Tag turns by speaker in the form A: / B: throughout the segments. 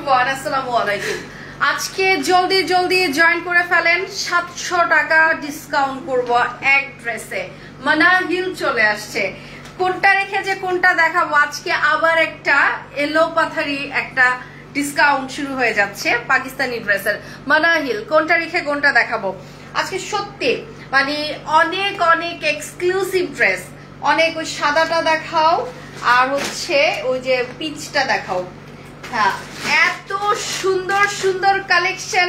A: Everyone আসসালামু আলাইকুম। আজকে জলদি জলদি জয়েন করে ফেলেন, 700 টাকা ডিসকাউন্ট করব এক ড্রেসে। মানাহিল চলে আসছে, কোনটা রেখে যে কোনটা দেখাবো। আজকে আবার একটা এলো পাথারি একটা ডিসকাউন্ট শুরু হয়ে যাচ্ছে পাকিস্তানি ড্রেসের। মানাহিল কোনটা রেখে কোনটা দেখাবো আজকে। সত্যি মানে অনেক অনেক এক্সক্লুসিভ ড্রেস, অনেক। ওই সাদাটা দেখাও আর হচ্ছে ওই যে পিচটা দেখাও। হ্যাঁ, এত সুন্দর সুন্দর কালেকশন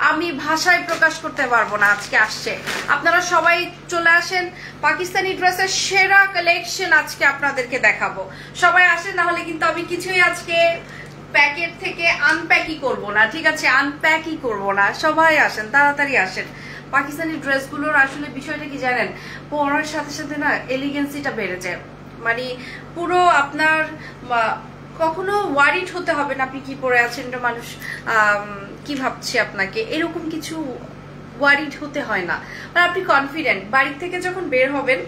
A: আমি ভাষায় প্রকাশ করতে পারবো না। আজকে আসছে, আপনারা সবাই চলে আসেন। পাকিস্তানি ড্রেসের সেরা কালেকশন আজকে আপনাদেরকে দেখাবো। সবাই আসেন, না হলে কিন্তু আমি কিছুই আজকে প্যাকেট থেকে আনপ্যাকই করব না, ঠিক আছে? আনপ্যাকই করব না। সবাই আসেন, তাড়াতাড়ি আসেন। পাকিস্তানি ড্রেসগুলোর আসলে বিষয়টা কি জানেন, পরার সাথে সাথে না এলিগেন্সিটা বেড়ে যায়। মানে পুরো আপনার কখনো ওয়ারিড হতে হবে না আপনি কি পরে আছেন, মানুষ কি ভাবছে আপনাকে, এরকম কিছু ওয়ারিড হতে হয় না। আর আপনি কনফিডেন্ট বাড়ি থেকে যখন বের হবেন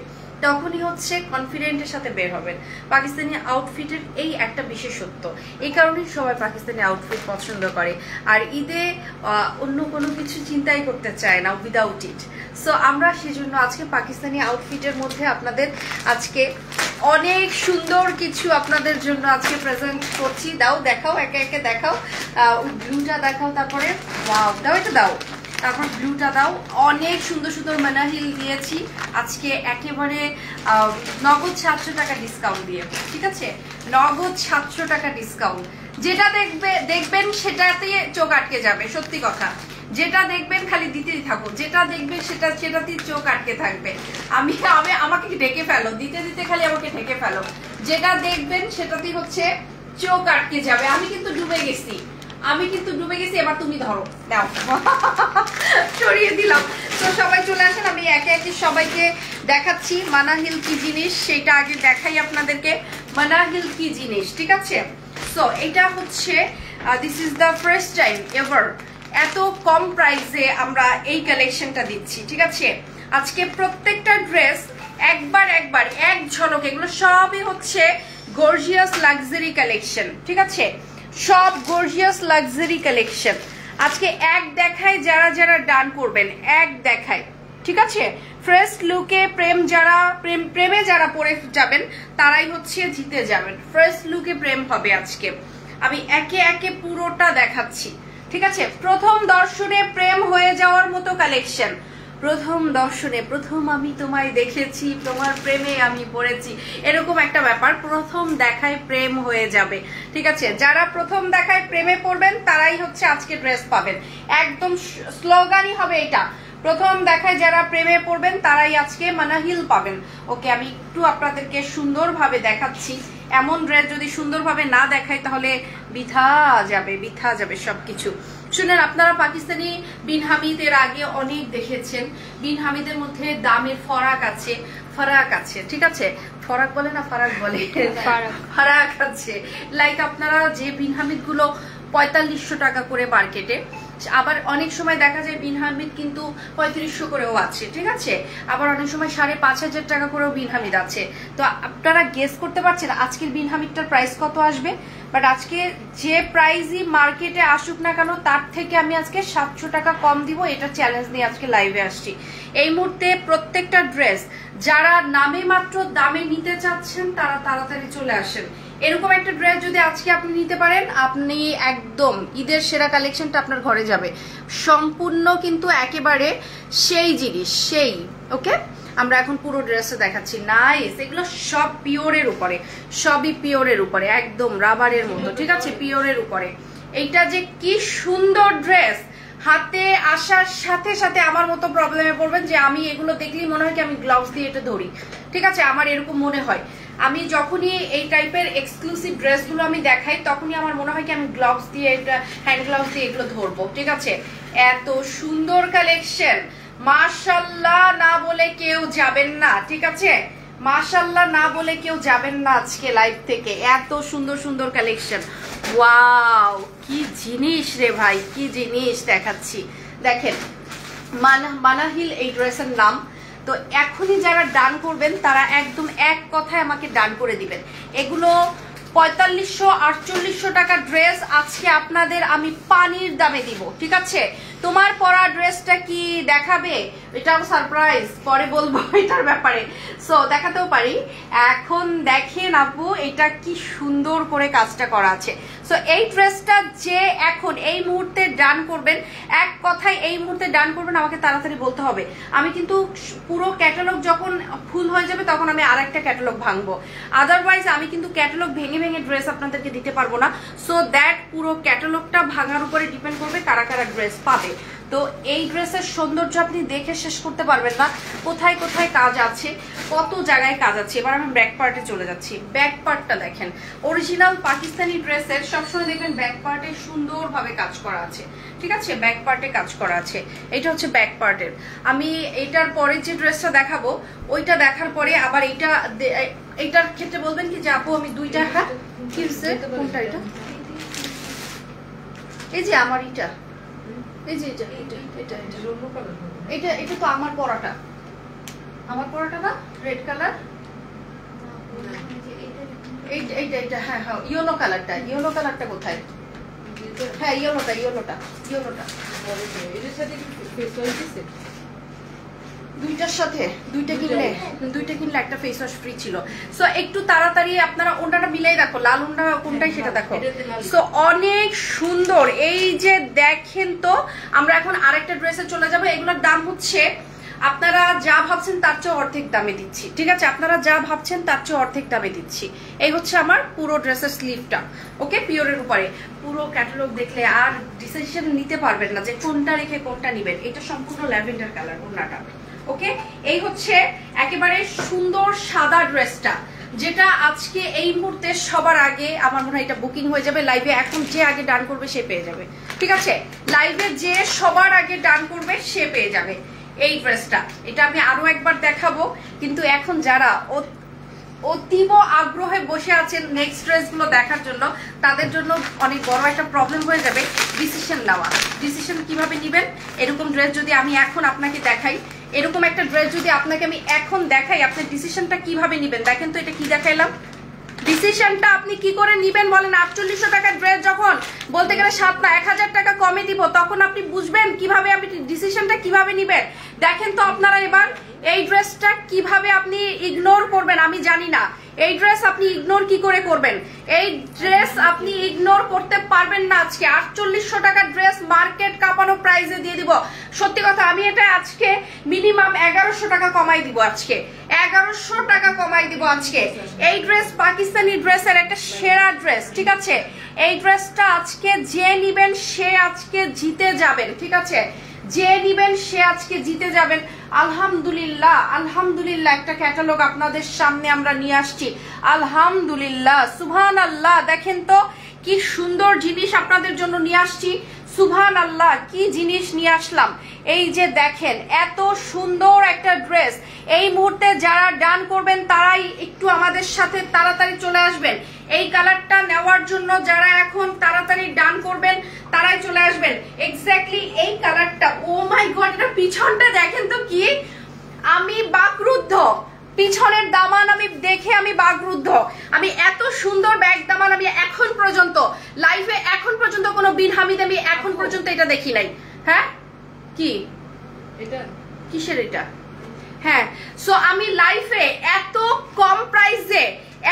A: তখনই হচ্ছে কনফিডেন্টের সাথে বের হবেন। পাকিস্তানি আউটফিটের এই একটা বিশেষত্ব, এই কারণেই সবাই পাকিস্তানি আউটফিট পছন্দ করে। আর ঈদে অন্য কোনো কিছু চিন্তাই করতে চায় না উইদাউট ইট। সো আমরা সেজন্য আজকে পাকিস্তানি আউটফিটের মধ্যে আপনাদের আজকে অনেক সুন্দর কিছু আপনাদের জন্য আজকে প্রেজেন্ট করছি। দাও, দেখাও, একে একে দেখাও। ব্লুটা দেখাও, তারপরে ওয়াও দাও, এটা দাও, তারপর ব্লুটা দাও। অনেক সুন্দর সুন্দর মানাহিল দিয়েছি আজকে একেবারে নগদ 700 টাকা ডিসকাউন্ট দিয়ে, ঠিক আছে? নগদ 700 টাকা ডিসকাউন্ট। যেটা দেখবেন সেটাতে চোখ আটকে যাবে, সত্যি কথা। যেটা দেখবেন খালি দিতেই থাকো, যেটা দেখবেন সেটাতেই চোখ আটকে থাকবে। আমাকে ঢেকে ফেলো, দিতে দিতে খালি আমাকে ঢেকে ফেলো। যেটা দেখবেন সেটাতেই হচ্ছে চোখ আটকে যাবে। আমি কিন্তু ডুবে গেছি, এবার তুমি ধরো, দাও। সরিয়ে দিলাম। তো সবাই চলে আসেন, আমি একে একে সবাইকে দেখাচ্ছি মানাহিল কি জিনিস সেটা আগে দেখাই আপনাদেরকে। মানাহিল কি জিনিস, ঠিক আছে? সো এটা হচ্ছে this is the first time ever এত কম প্রাইসে আমরা এই কালেকশনটা দিচ্ছি, ঠিক আছে? আজকে প্রত্যেকটা ড্রেস একবার এক ঝলক, এগুলো সবই হচ্ছে গর্জিয়াস লাক্সারি কালেকশন, ঠিক আছে? সব গর্জিয়াস লাক্সারি কালেকশন আজকে এক দেখায়। যারা যারা ডান করবেন এক দেখায়, ঠিক আছে? ফার্স্ট লুকে প্রেমে যারা পরে যাবেন তারাই হচ্ছে জিতে যাবেন। ফার্স্ট লুকে প্রেম হবে আজকে। আমি একে একে পুরোটা দেখাচ্ছি, ঠিক আছে? প্রথম দর্শনে প্রেম হয়ে যাওয়ার মতো কালেকশন। প্রথম দর্শনে, প্রথম আমি তোমায় দেখেছি, তোমার প্রেমে আমি পড়েছি, এরকম একটা ব্যাপার। প্রথম দেখায় প্রেম হয়ে যাবে, ঠিক আছে? যারা প্রথম দেখায় প্রেমে পড়বেন তারাই হচ্ছে আজকে ড্রেস পাবেন। একদম স্লোগানই হবে এটা, প্রথম দেখায় যারা প্রেমে পড়বেন তারাই আজকে মানাহিল পাবেন। ওকে, আমি একটু আপনাদেরকে সুন্দরভাবে দেখাচ্ছি। এমন ড্রেস যদি সুন্দরভাবে না দেখাই তাহলে বৃথা যাবে সবকিছু। শুনেন, আপনারা পাকিস্তানি বিন হামিদ এর আগে অনেক দেখেছেন। বিন হামিদের মধ্যে দামের ফারাক আছে, ঠিক আছে? ফরাক বলে না, ফারাক বলে, ফারাক আছে। লাইক আপনারা যে বিন হামিদ গুলো 4500 টাকা করে মার্কেটে, আবার অনেক সময় দেখা যায় বিন হামিদ কিন্তু 3500 করেও আছে, ঠিক আছে? আবার অনেক সময় 5500 টাকা করেও বিন হামিদ আছে। তো আপনারা গেস করতে পারছেন আজকের বিন হামিদটার প্রাইস কত আসবে। বাট আজকে যে প্রাইসই মার্কেটে আসুক না কেন তার থেকে আমি আজকে 700 টাকা কম দিব, এটা চ্যালেঞ্জ নিয়ে আজকে লাইভে আসছি। এই মুহূর্তে প্রত্যেকটা ড্রেস যারা নামে মাত্র দামে নিতে চাচ্ছেন তারা তাড়াতাড়ি চলে আসেন। এরকম একটা ড্রেস যদি আজকে আপনি নিতে পারেন, আপনি একদম ঈদের সেরা কালেকশনটা আপনার ঘরে যাবে। সম্পূর্ণ কিন্তু একেবারে সেই জিনিস, সেই। ওকে, আমরা এখন পুরো ড্রেসে দেখাচ্ছি। নাইস, এগুলো সব পিওরের উপরে, সবই পিওরের উপরে, একদম রাবারের মতো, ঠিক আছে? পিওরের উপরে। এইটা যে কি সুন্দর ড্রেস, হাতে আসার সাথে সাথে আমার মতো প্রবলেমে পড়বেন যে আমি এগুলো দেখলেই মনে হয় কি আমি গ্লাভস দিয়ে এটা ধরি, ঠিক আছে? আমার এরকম মনে হয়। আমি যখনই এই টাইপের এক্সক্লুসিভ ড্রেসগুলো আমি দেখাই তখনই আমার মনে হয় কি আমি গ্লাভস দিয়ে, এটা হ্যান্ড গ্লাভস দিয়ে এগুলো ধরবো, ঠিক আছে? এত সুন্দর কালেকশন, মাশাআল্লাহ না বলে কেউ যাবেন না, ঠিক আছে? মাশাআল্লাহ না বলে কেউ যাবেন না আজকে লাইভ থেকে। এত সুন্দর সুন্দর কালেকশন, ওয়াও কি জিনিস রে ভাই, কি জিনিস দেখাচ্ছি। দেখেন, মানাহিল এই ড্রেসের নাম। তো এখনই যারা ডান করবেন তারা একদম এক কথায় আমাকে ডান করে দিবেন। এগুলো 4500-4800 টাকা ড্রেস আজকে আপনাদের আমি পানির দামে দিব, ঠিক আছে? তোমার পরা ড্রেসটা কি দেখাবে এটাও সারপ্রাইজ, পরে বলবো এটার ব্যাপারে। সো দেখাতেও পারি। এখন দেখেন আপু এটা কি সুন্দর করে কাজটা করা আছে। সো এই ড্রেসটা যে এখন এই মুহূর্তে ডান করবেন, এক কথায় এই মুহূর্তে ডান করবেন, আমাকে তাড়াতাড়ি বলতে হবে। আমি কিন্তু পুরো ক্যাটালগ যখন ফুল হয়ে যাবে তখন আমি আরেকটা ক্যাটালগ ভাঙবো, আদারওয়াইজ আমি কিন্তু ক্যাটালগ ভেঙে ভেঙে ড্রেস আপনাদেরকে দিতে পারবো না। সো দ্যাট পুরো ক্যাটালগটা ভাঙার উপরে ডিপেন্ড করবে কারা কারা ড্রেস পাবে। তো এই ড্রেসের সৌন্দর্য আপনি দেখে শেষ করতে পারবেন না, কোথায় কোথায় কাজ আছে, কত জায়গায় কাজ আছে। এবার আমি ব্যাক পার্টে চলে যাচ্ছি। ব্যাক পার্টটা দেখেন, অরিজিনাল পাকিস্তানি ড্রেসের সবসময় দেখবেন ব্যাক পার্টে সুন্দরভাবে কাজ করা আছে, ঠিক আছে? ব্যাক পার্টে কাজ করা আছে, এটা হচ্ছে ব্যাক পার্টের। আমি এটার পরে যে ড্রেসটা দেখাবো ওইটা দেখার পরে আবার এইটার ক্ষেত্রে বলবেন কি যে আপু আমি দুইটা, হ্যাঁ কি হচ্ছে, কোনটা এটা, এই যে আমার এটা, এই যে এটা তো আমার পরাটা না, রেড কালার, এইটা হ্যাঁ হ্যাঁ ইয়েলো কালারটা কোথায়, হ্যাঁ ইয়েলোটা দুইটার সাথে দুইটা কিনলে একটা ফেস ওয়াশ ফ্রি ছিল। সো একটু তাড়াতাড়ি আপনারা ওন্ডাটা মিলাই রাখো, লাল ওন্ডা কোনটাই সেটা দেখো। সো অনেক সুন্দর, এই যে দেখেন। তো আমরা এখন আরেকটা ড্রেসে চলে যাবো। এগুলোর দাম হচ্ছে আপনারা যা ভাবছেন তার চেয়ে অর্ধেক দামে দিচ্ছি, ঠিক আছে? আপনারা যা ভাবছেন তার চেয়ে অর্ধেক দামে দিচ্ছি। এই হচ্ছে আমার পুরো ড্রেসের স্লিভটা, ওকে? পিওরের উপরে পুরো ক্যাটালগ দেখলে আর ডিসিশন নিতে পারবেন না যে কোনটা রেখে কোনটা নিবেন। এটা সম্পূর্ণ ল্যাভেন্ডার কালার ওড়নাটা, ওকে? এই হচ্ছে একেবারে সুন্দর সাদা ড্রেসটা, যেটা আজকে এই মুহূর্তে সবার আগে আমার মনে হয় এটা বুকিং হয়ে যাবে লাইভে। এখন যে আগে ডান করবে সে পেয়ে যাবে, ঠিক আছে? লাইভে যে সবার আগে ডান করবে সে পেয়ে যাবে এই ড্রেসটা। এটা আমি আরো একবার দেখাবো, কিন্তু এখন যারা অতীব আগ্রহে বসে আছেন নেক্সট ড্রেসগুলো দেখার জন্য, তাদের জন্য অনেক বড় একটা প্রবলেম হয়ে যাবে ডিসিশন নেওয়া। ডিসিশন কিভাবে নিবেন? এরকম ড্রেস যদি আমি এখন আপনাকে দেখাই, এরকম একটা ড্রেস যদি আপনাকে আমি এখন দেখাই, আপনি ডিসিশনটা কিভাবে নিবেন? দেখেন তো এটা কি দেখাইলাম, ডিসিশনটা আপনি কি করে নিবেন বলেন? 4800 টাকার ড্রেস যখন বলতে গেলে 7 না 1000 টাকা কমে দিব, তখন আপনি বুঝবেন কিভাবে আপনি ডিসিশনটা কিভাবে নিবেন। দেখেন তো আপনারা এবার এই ড্রেসটা কিভাবে আপনি ইগনোর করবেন আমি জানি না। এই ড্রেস আপনি ইগনোর কি করে করবেন? এই ড্রেস আপনি ইগনোর করতে পারবেন না। আজকে 4800 টাকার ড্রেস মার্কেট কাঁপানো প্রাইসে দিয়ে দিব। সত্যি কথা, আমি এটা আজকে মিনিমাম 1100 টাকা কমাই দিব। আজকে 1100 টাকা কমাই দিব আজকে। এই ড্রেস পাকিস্তানি ড্রেসের একটা সেরা ড্রেস, ঠিক আছে? এই ড্রেসটা আজকে যে নিবেন সে আজকে জিতে যাবেন, ঠিক আছে? যে নিবেন সে আজকে জিতে যাবেন। আলহামদুলিল্লাহ, আলহামদুলিল্লাহ একটা ক্যাটালগ আপনাদের সামনে আমরা নিয়ে আসছি। আলহামদুলিল্লাহ, সুবহানাল্লাহ। দেখেন তো কি সুন্দর জিনিস আপনাদের জন্য নিয়ে আসছি। সুবহানাল্লাহ, কি জিনিস নিয়ে আসলাম। এই যে দেখেন এত সুন্দর একটা ড্রেস। এই মুহূর্তে যারা ডান করবেন তারাই একটু আমাদের সাথে তাড়াতাড়ি চলে আসবেন এই কালারটা নেওয়ার জন্য। যারা এখন তাড়াতাড়ি ডান করবেন তারাই চলে আসবেন। এক্স্যাক্টলি এই কালারটা, ও মাই গড, এটা পিছনটা দেখেন তো কি, আমি বাকরুদ্ধ। পিছনের দামান আমি দেখে আমি বাকরুদ্ধ। আমি এত সুন্দর ব্যাগ দামান আমি এখন পর্যন্ত লাইফে এখন পর্যন্ত কোনো বিন হামিদ আমি এখন পর্যন্ত এটা দেখি নাই। হ্যাঁ কি এটা, কিসের এটা? হ্যাঁ, সো আমি লাইফে এত কম প্রাইসে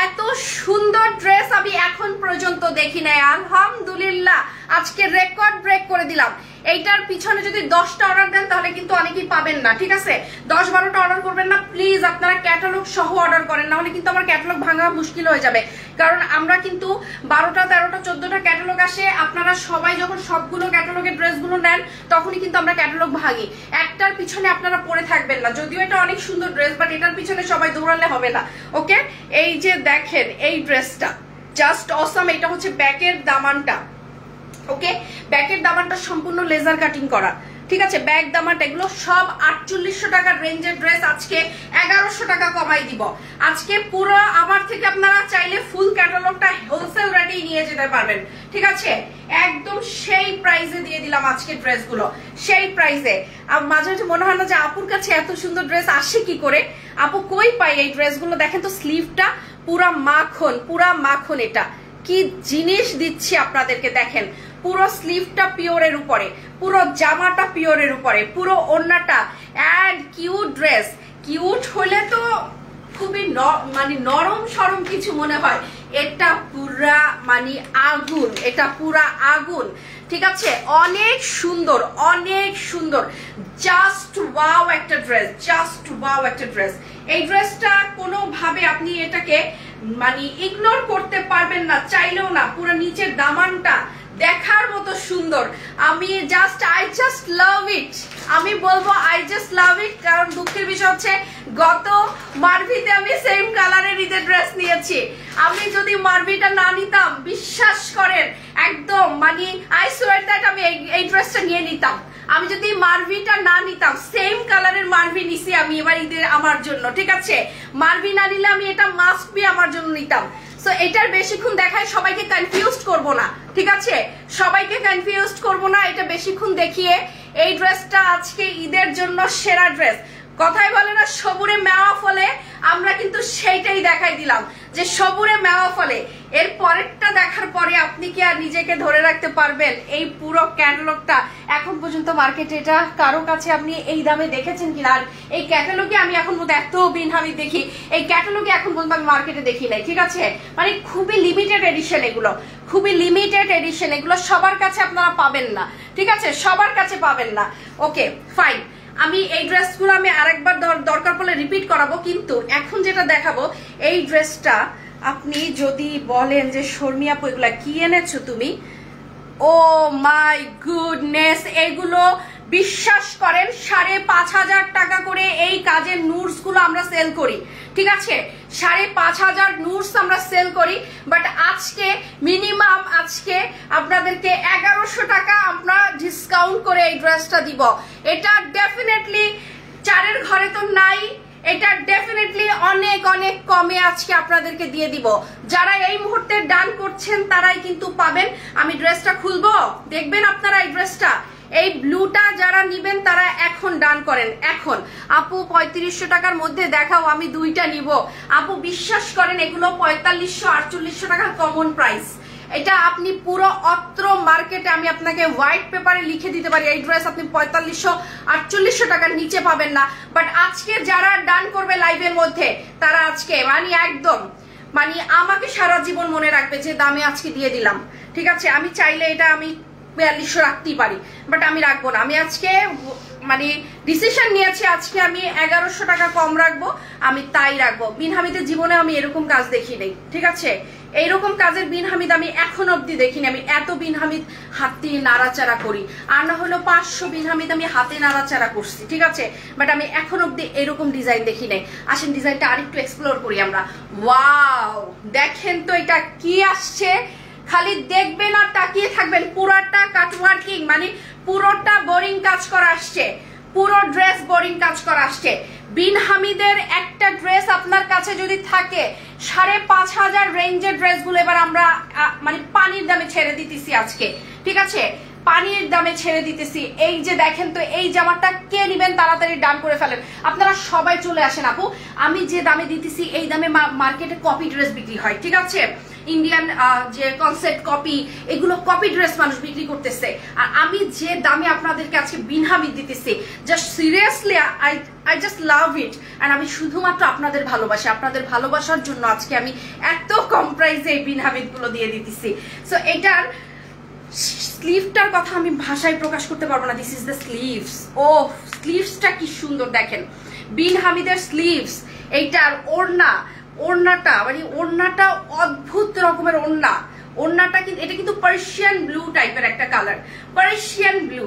A: এত সুন্দর ড্রেস আমি এখন পর্যন্ত দেখি নাই। আলহামদুলিল্লাহ, আজকে রেকর্ড ব্রেক করে দিলাম। এইটার পিছনে যদি 10টা অর্ডার দেন তাহলে কিন্তু অনেকেই পাবেন না, ঠিক আছে? 10-12টা অর্ডার করবেন না প্লিজ, আপনারা ক্যাটালগ সহ অর্ডার করেন, না হলে কিন্তু আমার ক্যাটালগ ভাঙা মুশকিল হয়ে যাবে। কারণ আমরা কিন্তু 12টা 13টা 14টা ক্যাটালগ আসে, আপনারা সবাই যখন সবগুলো ক্যাটালগের ড্রেসগুলো নেন তখনই কিন্তু আমরা ক্যাটালগ ভাঙি। একটার পিছনে আপনারা পড়ে থাকবেন না, যদিও এটা অনেক সুন্দর ড্রেস, বাট এটার পিছনে সবাই দৌড়ালে হবে না, ওকে? এই যে দেখেন এই ড্রেসটা জাস্ট অসাম। এটা হচ্ছে ব্যাকের দামানটা, ওকে? ব্যাকের দামানটা সম্পূর্ণ লেজার কাটিং করা, ঠিক আছে? ব্যাক দামানটা এগুলো সব 4800 টাকার রেঞ্জের ড্রেস আজকে 1100 টাকা কমাই দিব। আজকে পুরো আমার থেকে আপনারা চাইলে ফুল ক্যাটালগটা হোলসেল রেটেই নিয়ে যেতে পারবেন, ঠিক আছে? একদম সেই প্রাইসে দিয়ে দিলাম আজকে ড্রেসগুলো, সেই প্রাইসে। মাঝে মাঝে মনে হয় না যে আপুর কাছে এত সুন্দর ড্রেস আসে কি করে, আপু কই পাই এই ড্রেসগুলো? দেখেন তো স্লিভটা পুরা মাখন। এটা কি জিনিস দিচ্ছি আপনাদেরকে, দেখেন পুরো স্লিভটা পিওরের উপরে, পুরো জামাটা পিওরের উপরে, পুরো ওড়নাটা। অ্যান্ড কিউট ড্রেস, কিউট হলে তো খুবই মানে নরম সরম কিছু মনে হয়, এটা পুরা মানে আগুন, এটা পুরা আগুন। ঠিক আছে, অনেক সুন্দর, অনেক সুন্দর, জাস্ট ওয়াও একটা ড্রেস, জাস্ট ওয়াও একটা ড্রেস। এই ড্রেসটা কোনোভাবে আপনি এটাকে মানে ইগনোর করতে পারবেন না, চাইলেও না। পুরো নিচের দামানটা দেখার মতো সুন্দর। আমি আই জাস্ট লাভ ইট, আমি বলবো আই জাস্ট লাভ ইট। কারণ দুঃখের বিষয় হচ্ছে গত মারভিতে আমি সেম কালারের ঈদের ড্রেস নিয়েছি। আমি যদি মারভিটা না নিতাম, বিশ্বাস করেন একদম মানে আই সোয়ার দ্যাট আমি এই ড্রেসটা নিয়ে নিতাম। আমি যদি মারভিটা না নিতাম, সেম কালারের মারভি নিছি আমি এবার ঈদের আমার জন্য। ঠিক আছে, মারভি না নিলে আমি এটা মাস্ট বি আমার জন্য নিতাম। সো এটার বেশিক্ষণ দেখায় সবাইকে কনফিউজড করব না, ঠিক আছে, সবাইকে কনফিউজড করব না এটা বেশিক্ষণ দেখিয়ে। এই ড্রেসটা আজকে ঈদের জন্য সেরা ড্রেস। কথাই বলে না সবুরে মেওয়া ফলে, আমরা কিন্তু সেইটাই দেখাই দিলাম যে সবুরে মেওয়া ফলে। এর পরেরটা দেখার পরে আপনি কি আর নিজেকে ধরে রাখতে পারবেন? এই পুরো ক্যাটালগটা এখন পর্যন্ত মার্কেটে এটা কারো কাছে আপনি এই দামে দেখেছেন কিনা? আর এই ক্যাটালগে আমি এখন পর্যন্ত এত বিনহামি দেখি, এই ক্যাটালগে এখন পর্যন্ত আমি মার্কেটে দেখি নাই। ঠিক আছে, মানে খুবই লিমিটেড এডিশন এগুলো, খুবই লিমিটেড এডিশন এগুলো, সবার কাছে আপনারা পাবেন না। ঠিক আছে, সবার কাছে পাবেন না। ওকে ফাইন, আমি এই ড্রেসগুলো আমি আরেকবার দরকার পড়লে রিপিট করাবো, কিন্তু এখন যেটা দেখাবো এই ড্রেসটা আপনি যদি বলেন যে শর্মি আপু এগুলা কি এনেছো তুমি, ও মাই গুডনেস, এগুলো বিশ্বাস করেন 5,500 টাকা করে এই কাজের নুডস গুলো আমরা সেল করি। ঠিক আছে, 5,500 নুডস আমরা সেল করি, বাট আজকে মিনিমাম আজকে আপনাদেরকে 1100 টাকা আমরা ডিসকাউন্ট করে এই ড্রেসটা দিব। এটা ডেফিনেটলি চারের ঘরে তো নাই, এটা ডেফিনেটলি অনেক অনেক কমে আজকে আপনাদেরকে দিয়ে দিব। যারা এই মুহূর্তে ডান করছেন তারাই কিন্তু পাবেন। আমি ড্রেসটা খুলবো, দেখবেন আপনারা এই ড্রেসটা, এই ব্লুটা যারা নিবেন তারা এখন ডান করেন। এখন আপু 3500 টাকার মধ্যে দেখাও, আমি দুইটা নিব। আপু বিশ্বাস করেন এগুলো 4500-4800 টাকা কমন প্রাইস। এটা আপনি পুরো অত্র মার্কেটে আমি আপনাকে হোয়াইট পেপারে লিখে দিতে পারি এই ড্রেস আপনি 4500-4800 টাকার নিচে পাবেন না। বাট আজকে যারা ডান করবে লাইভের মধ্যে তারা আজকে মানে একদম মানে আমাকে সারা জীবন মনে রাখবে যে দামে আজকে দিয়ে দিলাম। ঠিক আছে, আমি চাইলে এটা আমি 4200 রাখতেই পারি, বাট আমি রাখবো না। আমি আজকে মানে ডিসিশন নিয়েছি আজকে আমি 1100 টাকা কম রাখবো, আমি তাই রাখবো। বিনহামিদের জীবনে আমি এরকম কাজ দেখি নাই। ঠিক আছে, এইরকম কাজের বিনহামিদ আমি এখন অব্দি দেখিনি। আমি এত বিনহামিদ হাতে নাড়াচাড়া করি, আর না হলো 500 বিনহামিদ আমি হাতে নাড়াচাড়া করছি। ঠিক আছে, বাট আমি এখন অব্দি এরকম ডিজাইন দেখি নাই। আসেন ডিজাইনটা আরেকটু এক্সপ্লোর করি আমরা। ওয়াও, দেখেন তো এটা কি আসছে, খালি দেখবেন আর তাকিয়ে থাকবেন। পুরোটা কাটওয়ার্কিং মানে পুরোটা বোরিং কাজ করা আসছে, পুরো ড্রেস বোরিং কাজ করা আসছে। বিনহামিদের একটা ড্রেস আপনার কাছে যদি থাকে 5,500 রেঞ্জের ড্রেসগুলো এবার আমরা মানে পানির দামে ছেড়ে দিতেছি আজকে। ঠিক আছে, পানির দামে ছেড়ে দিতেছি। এই যে দেখেন তো এই জামাটা কে নিবেন তাড়াতাড়ি ডান করে ফেলেন। আপনারা সবাই চলে আসেন আপু, আমি যে দামে দিতেছি এই দামে মার্কেটে কপি ড্রেস বিক্রি হয়। ঠিক আছে, ইন্ডিয়ান যে কনসেপ্ট কপি, এগুলো কপি ড্রেস মানুষ বিক্রি করতেছে, আর আমি যে দামে আপনাদেরকে আজকে বিনহামিদ দিতেছি, just seriously I just love it. আর আমি শুধুমাত্র আপনাদের ভালোবাসা, আপনাদের ভালোবাসার জন্য আজকে আমি এত কম প্রাইসে এই বিনহামিদ গুলো দিয়ে দিতেছি। সো এটার স্লিভটার কথা আমি ভাষায় প্রকাশ করতে পারবো না। This is the sleeves. ও স্লিভসটা কি সুন্দর দেখেন, বিনহামিদের স্লিভস। এইটার ওড়নাটা মানে ওড়নাটা অদ্ভুত রকমের ওড়না। ওড়নাটা কিন্তু এটা কিন্তু পার্সিয়ান ব্লু টাইপের একটা কালার, পার্সিয়ান ব্লু।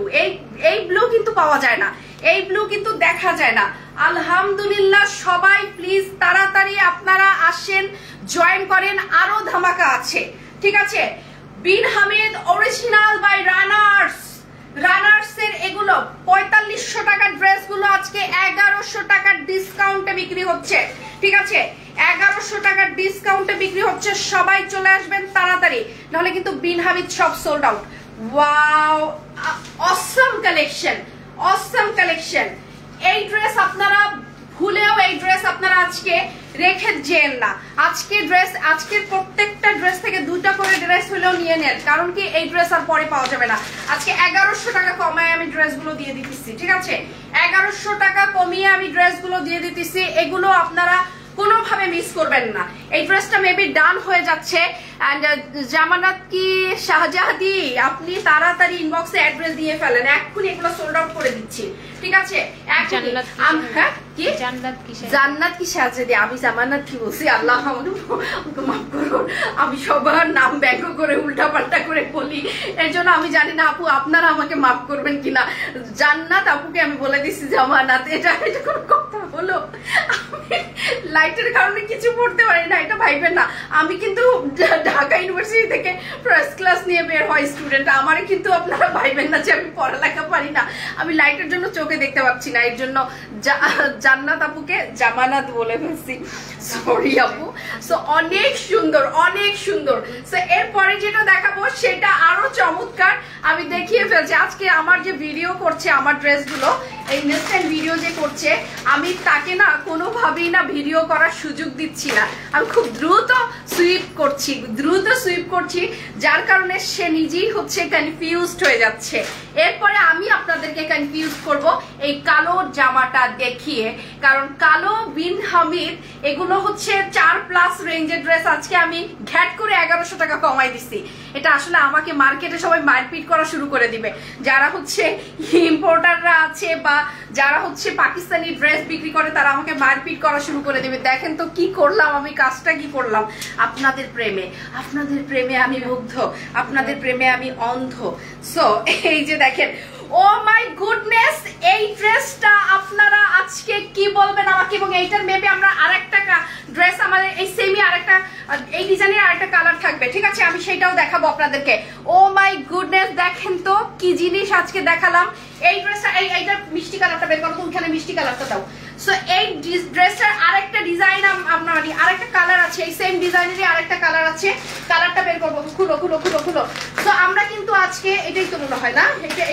A: এই ব্লু কিন্তু পাওয়া যায় না, এই ব্লু কিন্তু দেখা যায় না। আলহামদুলিল্লাহ, সবাই প্লিজ তাড়াতাড়ি আপনারা আসেন, জয়েন করেন, আরো ধামাকা আছে। ঠিক আছে, বিনহামিদ অরিজিনাল বাই রানার্স এর এগুলো 4500 টাকার ড্রেসগুলো আজকে 1100 টাকার ডিসকাউন্টে বিক্রি হচ্ছে। ঠিক আছে, 1100 টাকার ডিসকাউন্টে বিক্রি হচ্ছে। সবাই চলে আসবেন তাড়াতাড়ি, নাহলে কিন্তু বিনহামিদ সব সোল্ড আউট। ওয়াও, অসম কালেকশন, অসম কালেকশন। এই ড্রেস আপনারা ভুলেও এই ড্রেস আপনারা আজকে রেখে যেন না। আজকের প্রত্যেকটা ড্রেস থেকে 2টা করে ড্রেস হলেও নিয়ে নেন, কারণ কি এই ড্রেস আর পরে পাওয়া যাবে না। আজকে 1100 টাকা কমায় আমি ড্রেসগুলো দিয়ে দিতেছি, ঠিক আছে? 1100 টাকা কমিয়ে আমি ড্রেসগুলো দিয়ে দিতেছি, এগুলো আপনারা কোনোভাবে মিস করবেন না। এই ড্রেসটা মেবি ডান হয়ে যাচ্ছে। এন্ড জামানাত কি শাহজাহাদি, আপনি তাড়াতাড়ি ইনবক্সে অ্যাড্রেস দিয়ে ফেলেন, এক্ষুনি এগুলো সোল্ড আউট করে দিচ্ছি, ঠিক আছে? জান্নাত কি শাহজাহাদি, আমি জামানাত কি বলছি? আল্লাহ আমাকে মাফ করুন, আমি সবার নাম ব্যঙ্গ করে উল্টা পাল্টা করে বলি, এর জন্য আমি জানি না আপু আপনারা আমাকে মাফ করবেন কিনা। জান্নাত আপুকে আমি বলে দিচ্ছি জামানাত, এটা কোনো কথা হলো? লাইটের কারণে কিছু পড়তে পারি না, এটা ভাইবেন না। আমি কিন্তু ঢাকা ইউনিভার্সিটি থেকে ফার্স্ট ক্লাস নিয়ে বের হয় স্টুডেন্ট, আমারে কিন্তু আপনারা ভাইবেন না যে আমি পড়ালেখা পারি না। আমি লাইটের জন্য চোখে দেখতে পাচ্ছি না, এর জন্য জান্নাত আপুকে জামানাত বলে ফেলছি, সরি আপু। সো অনেক সুন্দর, অনেক সুন্দর। সো এরপরে যেটা দেখাবো সেটা আরো চমৎকার, আমি দেখিয়ে ফেলছি। আজকে আমার যে ভিডিও করছে আমার ড্রেসগুলো, এই ইনস্ট্যান্ট ভিডিও যে করছে, আমি তাকে না কোনোভাবেই না ভিডিও করার সুযোগ দিচ্ছি না। আমি খুব দ্রুত সুইপ করছি, যার কারণে সে নিজেই হচ্ছে কনফিউজড হয়ে যাচ্ছে। এরপরে আমি আপনাদেরকে কনফিউজ করব এই কালো জামাটা দেখিয়ে, কারণ কালো বিন হামিদ এগুলো হচ্ছে 4+ রেঞ্জের ড্রেস। আজকে আমি ঘ্যাট করে 1100 টাকা কমাই দিচ্ছি। এটা আসলে আমাকে মার্কেটে সবাই মারপিট করা শুরু করে দিবে, যারা হচ্ছে ইম্পোর্টাররা আছে বা যারা হচ্ছে পাকিস্তানি ড্রেস বিক্রি করে, তারা আমাকে মারপিট করা শুরু করে দিবে। দেখেন তো কি করলাম আমি, কাজটা কি করলাম। আপনাদের প্রেমে আমি মুগ্ধ, আপনাদের প্রেমে আমি অন্ধ। সো এই যে দেখেন, ও মাই গুডনেস, এই ড্রেসটা আপনারা আজকে কি বলবেন আমাকে। এবং এইটার মেবি আমরা আরেকটা ড্রেস, আমাদের এই সেমি আরেকটা এই ডিজাইনের আরেকটা কালার থাকবে, ঠিক আছে? আমি সেটাও দেখাবো আপনাদেরকে। ও মাই গুডনেস, দেখেন তো কি জিনিস আজকে দেখালাম। এই ড্রেসটা, এইটা মিষ্টি কালারটা বের করো, ওখানে মিষ্টি কালারটা দাও। সো এই ড্রেসটার আরেকটা ডিজাইন আপনার আরেকটা কালার আছে, এই সেম ডিজাইনেরই আরেকটা কালার আছে, কালারটা বের করবো। খুলো। সো আমরা কিন্তু আজকে এটাই তো মনে হয় না,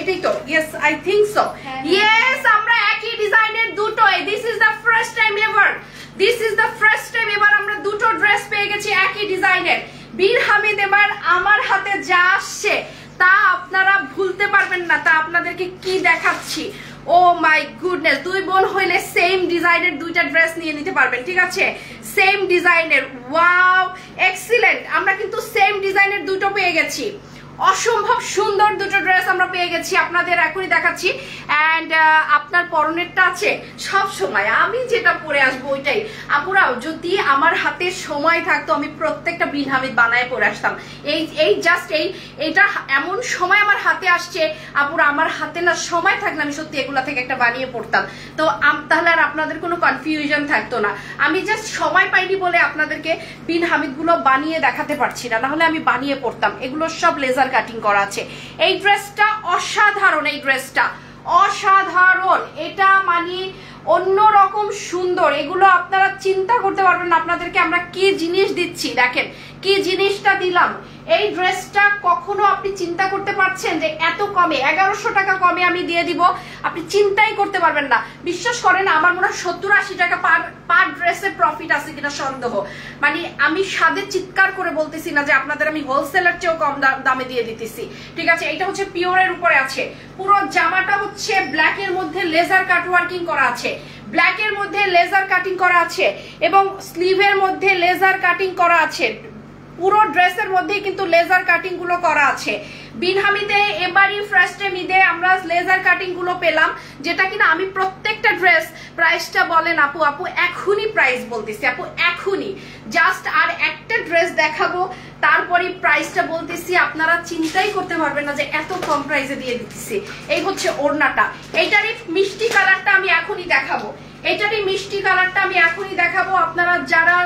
A: এটাই তো, yes I think so, yes আমরা একই ডিজাইনের দুটোই। This is the first time এবার আমরা দুটো ড্রেস পেয়ে গেছি একই ডিজাইনের। বীর হামিদ এবার আমার হাতে যা আসছে তা আপনারা ভুলতে পারবেন না, তা আপনাদেরকে কি দেখাচ্ছি। ও মাই গুডনেস, দুই বোন হইলে সেম ডিজাইনের 2টা ড্রেস নিয়ে নিতে পারবেন, ঠিক আছে? সেম ডিজাইনের, ওয়াও এক্সিলেন্ট। আমরা কিন্তু সেম ডিজাইনের দুটো পেয়ে গেছি, অসম্ভব সুন্দর দুটো ড্রেস আমরা পেয়ে গেছি, আপনাদের এখনই দেখাচ্ছি। এন্ড আপনার পরনেরটা আছে সব সময় আমি যেটা পরে আসবো ওইটাই। আপুরাও যদি আমার হাতে সময় থাকতো আমি প্রত্যেকটা বিন হামিদ বানায় পরে আসতাম। এইটা এমন সময় আমার হাতে আসছে আপুরা, আমার হাতে না সময় থাকলে আমি সত্যি এগুলা থেকে একটা বানিয়ে পড়তাম। তো তাহলে আর আপনাদের কোনো কনফিউশন থাকতো না। আমি জাস্ট সময় পাইনি বলে আপনাদেরকে বিন হামিদ গুলো বানিয়ে দেখাতে পারছি না, নাহলে আমি বানিয়ে পড়তাম। এগুলো সব লেজার কাটিং করা আছে। এই ড্রেসটা অসাধারণ, অসাধারণ, এটা মানে অন্যরকম সুন্দর। এগুলো আপনারা চিন্তা করতে পারবেন না আপনাদেরকে আমরা কি জিনিস দিচ্ছি। দেখেন কি জিনিসটা দিলাম। এই ড্রেসটা কখনো আপনি চিন্তা করতে পারছেন যে এত কমে 1100 টাকা কমে আমি দিয়ে দিব? আপনি চিন্তাই করতে পারবেন না। বিশ্বাস করেন আমার মনে হয় 70-80 টাকা পার ড্রেসে প্রফিট আছে কিনা সন্দেহ। মানে আমি সাদে চিৎকার করে বলতেছি না যে আপনাদের আমি হোলসেলের চেয়েও কম দামে দিয়ে দিতেছি, ঠিক আছে? এটা হচ্ছে পিওরের উপরে আছে, পুরো জামাটা হচ্ছে ব্ল্যাকের মধ্যে লেজার কাট ওয়ার্কিং করা আছে, ব্ল্যাকের মধ্যে লেজার কাটিং করা আছে এবং স্লিভের মধ্যে লেজার কাটিং করা আছে। পুরো ড্রেসের মধ্যেই কিন্তু লেজার কাটিং গুলো করা আছে। বিন হামিদে এবারই ফার্স্ট টাইম ঈদে আমরা লেজার কাটিং গুলো পেলাম, যেটা কিনা আমি প্রত্যেকটা ড্রেস প্রাইসটা বলেন আপু এখনই প্রাইস বলতেছি, আপু এখনই জাস্ট আর একটা ড্রেস দেখাবো তারপরে প্রাইসটা বলতেছি। আপনারা চিন্তাই করতে পারবেন না যে এত কম প্রাইসে দিয়ে দিতেছি। এই হচ্ছে ওড়নাটা, এইটারই মিষ্টি কালারটা আমি এখনই দেখাবো। আপনারা যারা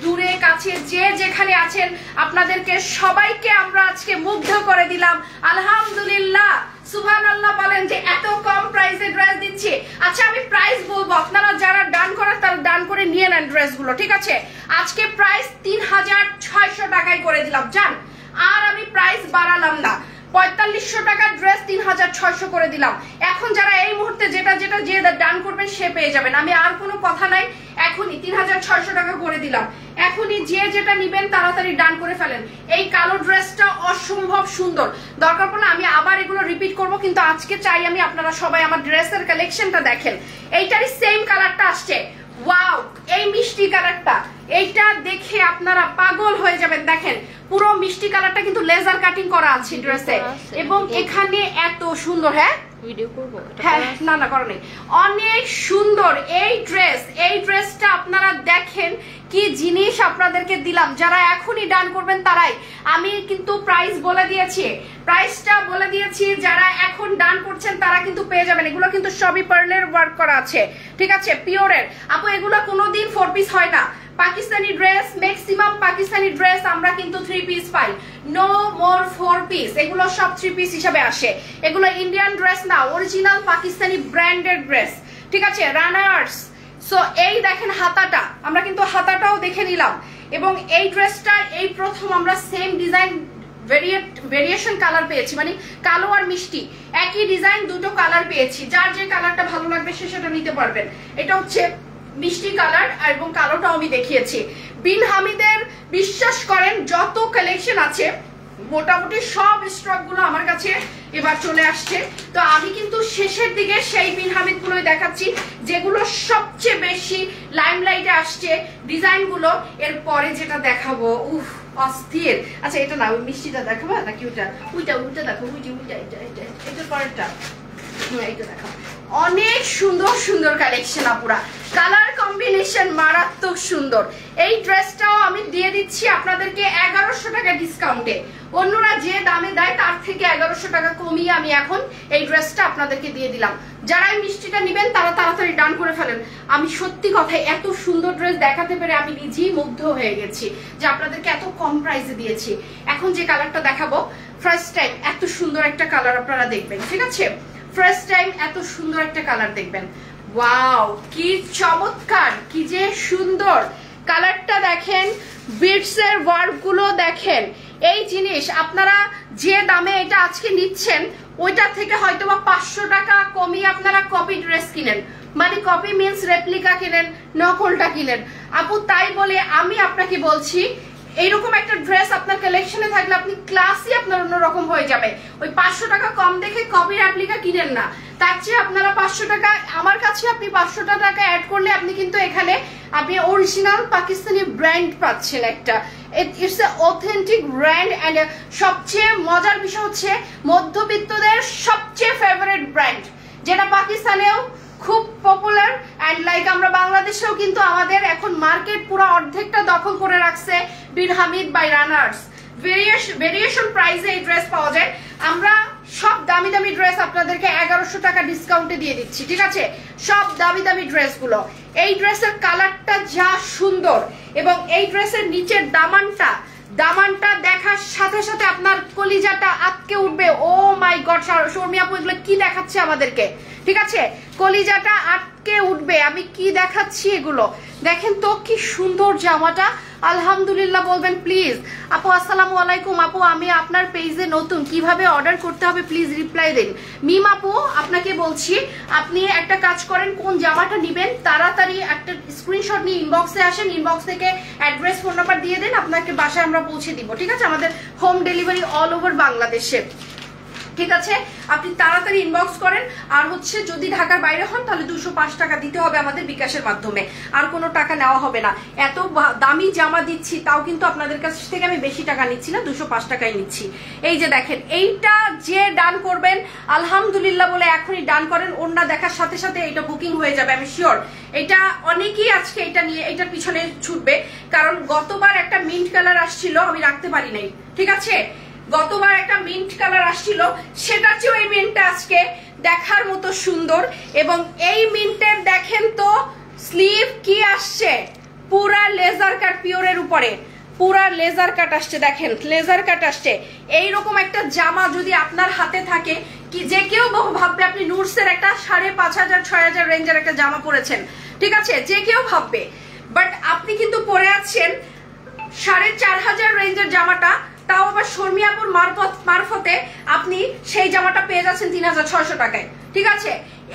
A: দূরে কাছে যে যেখানে আছেন আপনাদেরকে সবাইকে আমরা আজকে মুগ্ধ করে দিলাম। আলহামদুলিল্লাহ, সুবহানাল্লাহ বলেন যে এত কম প্রাইসে ড্রেস দিচ্ছি। আচ্ছা আমি প্রাইস বলবো, আপনারা যারা ডান করার তারা ডান করে নিয়ে নেন ড্রেসগুলো, ঠিক আছে? আজকে প্রাইস 3600 টাকায় করে দিলাম, জান। আর আমি প্রাইস বাড়ালাম না, 4500 টাকার ড্রেস 3600 করে দিলাম। এখন যারা এই মুহূর্তে যেটা যে ডান করবেন সে পেয়ে যাবেন, আমি আর কোনো কথা নাই, এখনই 3600 টাকা করে দিলাম। এখনই যে যেটা নিবেন তাড়াতাড়ি ডান করে ফেলেন। এই কালো ড্রেসটা অসম্ভব সুন্দর, দরকার পড়লে আমি আবার এগুলো রিপিট করব, কিন্তু আজকে চাই আমি আপনারা সবাই আমার ড্রেসের কালেকশনটা দেখেন। এইটারই সেম কালারটা আসছে, ওয়াও এই মিষ্টি কালারটা, এইটা দেখে আপনারা পাগল হয়ে যাবেন। দেখেন পুরো মিষ্টি কালারটা কিন্তু লেজার কাটিং করা আছে ড্রেসে, এবং এখানে এত সুন্দর, হ্যাঁ ভিডিও করব, হ্যাঁ না করো নেই, অনেক সুন্দর এই ড্রেসটা আপনারা দেখেন কি জিনিস আপনাদেরকে দিলাম। যারা এখনই ডান করবেন তারাই, আমি কিন্তু প্রাইস বলে দিয়েছি, প্রাইসটা বলে দিয়েছি, যারা এখন ডান করছেন তারা কিন্তু পেয়ে যাবেন। এগুলো কিন্তু সবই পার্লের ওয়ার্ক করা আছে, ঠিক আছে, পিওরের। আপু এগুলো কোনোদিন 4 পিস হয় না, Pakistani dress, maximum Pakistani dress আমরা কিন্তু 3 পিস পাই, নো মোর 4 পিস, এগুলো সব 3 পিস হিসাবে আসে। এগুলো ইন্ডিয়ান ড্রেস না, অরিজিনাল পাকিস্তানি ব্র্যান্ডেড ড্রেস, ঠিক আছে, রানার্স। সো এই দেখেন হাতাটা, আমরা কিন্তু হাতাটাও দেখে নিলাম, এবং এই ড্রেসটা এই প্রথম আমরা সেম ডিজাইন ভেরিয়েশন কালার পেয়েছি, মানে কালো আর মিষ্টি একই ডিজাইন, দুটো কালার পেয়েছি। যার যে কালারটা ভালো লাগবে সে সেটা নিতে পারবেন। এটা হচ্ছে মিষ্টি কালার, এবং কালোটাও আমি দেখিয়েছি। বিন হামিদের বিশ্বাস করেন যত কালেকশন আছে মোটামুটি সব স্টক গুলো আমার কাছে এবার চলে আসছে। তো আমি কিন্তু শেষের দিকে সেই বিন হামিদ গুলোই দেখাচ্ছি যেগুলো সবচেয়ে বেশি লাইমলাইটে আসছে ডিজাইন গুলো। এরপরে যেটা দেখাবো উফ অস্থির, আচ্ছা এটা না, ওই মিষ্টিটা দেখাবো নাকি ওইটা দেখো, এটার পরেরটা, এইটা দেখো, অনেক সুন্দর সুন্দর কালেকশন আপুরা, কালার কম্বিনেশন মারাত্মক সুন্দর। এই ড্রেসটাও আমি দিয়ে দিচ্ছি আপনাদেরকে 1100 টাকা ডিসকাউন্টে, অন্যরা যে দামে দেয় তার থেকে 1100 টাকা কমিয়ে আমি এখন এই ড্রেসটা আপনাদেরকে দিয়ে দিলাম। যারা এই মিষ্টিটা নেবেন তারা তাড়াতাড়ি ডান করে ফেলেন। আমি সত্যি কথা এত সুন্দর ড্রেস দেখাতে পেরে আমি নিজেই মুগ্ধ হয়ে গেছি যে আপনাদেরকে এত কম প্রাইসে দিয়েছি। এখন যে কালারটা দেখাবো ফার্স্ট টাইম এত সুন্দর একটা কালার আপনারা দেখবেন, ঠিক আছে, ফার্স্ট টাইম এত সুন্দর একটা কালার দেখবেন। ওয়াও কি চমৎকার, কি যে সুন্দর কালারটা দেখেন, বিটস এর ওয়ার্ক গুলো দেখেন। এই জিনিস আপনারা যে দামে এটা আজকে নিচ্ছেন ওইটা থেকে হয়তো বা 500 টাকা কমিয়ে আপনারা কপি ড্রেস কিনেন, মানে কপি মিন্স রেপ্লিকা কিনেন, নকলটা কিনেন। আপু তাই বলে আমি আপনাকে বলছি এইরকম একটা ড্রেস আপনার কালেকশনে থাকলে আপনি ক্লাসই আপনার অন্যরকম হয়ে যাবে। ওই 500 টাকা কম দেখে কপি রেপ্লিকা কিনেন না, তার চেয়ে আপনারা 500 টাকা আমার কাছে আপনি 500 টাকা অ্যাড করলে আপনি কিন্তু এখানে আপনি অরিজিনাল পাকিস্তানি ব্র্যান্ড পাচ্ছেন একটা, it's a authentic brand. And সবচেয়ে মজার বিষয় হচ্ছে মধ্যবিত্তদের সবচেয়ে ফেভারিট ব্র্যান্ড, যেটা পাকিস্তানেও খুব পপুলার অ্যান্ড লাইক আমরা বাংলাদেশেও কিন্তু আমাদের এখন মার্কেট পুরো অর্ধেকটা দখল করে রাখছে বিন হামিদ বাই রানার্স। ভেরিয়েশন প্রাইসে এই ড্রেস পাওয়া যায়। আমরা সব দামি দামি ড্রেস আপনাদেরকে 1100 টাকা ডিসকাউন্টে দিয়ে দিচ্ছি, ঠিক আছে, সব দামি দামি ড্রেসগুলো। এই ড্রেসের কালারটা যা সুন্দর, এবং এই ড্রেসের নিচের দামানটা দেখার সাথে সাথে আপনার কলিজাটা আটকে উঠবে। ও মাই গড শর্মি আপু এগুলো কি দেখাচ্ছে আমাদেরকে, ঠিক আছে, কলিজাটা আটকে উঠবে। আমি কি দেখাচ্ছি এগুলো দেখেন তো, কি সুন্দর জামাটা, আলহামদুলিল্লাহ বলবেন প্লিজ। আপু আসসালামু আলাইকুম, আপু আমি আপনার পেজে নতুন, কিভাবে অর্ডার করতে হবে প্লিজ রিপ্লাই দিন। মিম আপু আপনাকে বলছি আপনি একটা কাজ করেন, কোন জামাটা নেবেন তাড়াতাড়ি একটা স্ক্রিনশট নিয়ে ইনবক্সে আসেন, ইনবক্স থেকে অ্যাড্রেস ফোন নাম্বার দিয়ে দেন, আপনাকে বাসায় আমরা পৌঁছে দিব, ঠিক আছে, আমাদের হোম ডেলিভারি অল ওভার বাংলাদেশে, ঠিক আছে, আপনি তাড়াতাড়ি ইনবক্স করেন। আর হচ্ছে যদি ঢাকার বাইরে হন তাহলে 205 টাকা দিতে হবে আমাদের বিকাশের মাধ্যমে, আর কোনো টাকা নেওয়া হবে না। এত দামি জামা দিচ্ছি তাও কিন্তু আপনাদের কাছ থেকে আমি বেশি টাকা নিচ্ছি না, 205 টাকাই নিচ্ছি। এই যে দেখেন, এইটা যে ডান করবেন আলহামদুলিল্লাহ বলে এখনই ডান করেন, ওড়না দেখার সাথে সাথে এটা বুকিং হয়ে যাবে, আমি শিওর। এটা অনেকেই আজকে এটা নিয়ে এটার পিছনে ছুটবে, কারণ গতবার একটা মিন্ট কালার আসছিল আমি রাখতে পারি নাই, ঠিক আছে, গতবার একটা মিন্ট কালার আসছিল, সেটার চেয়েও এই মিন্টটা আজকে দেখার মতো সুন্দর। এবং এই মিন্টের দেখেন তো স্লিভ কি আসছে, পুরা লেজার কাট পিওরের উপরে, পুরা লেজার কাট আসছে, দেখেন লেজার কাট আসছে। এইরকম একটা জামা যদি আপনার হাতে থাকে, কি যে কেউ ভাববে আপনি নুটসের একটা 5500-6000 রেঞ্জের একটা জামা পরেছেন, ঠিক আছে, যে কেউ ভাববে, বাট আপনি কিন্তু পরে আছেন 4500 রেঞ্জের জামাটা তাও আবার শর্মিয়াপুর মারফতে আপনি সেই জামাটা পেয়ে যাচ্ছেন 3600 টাকায়। ঠিক আছে,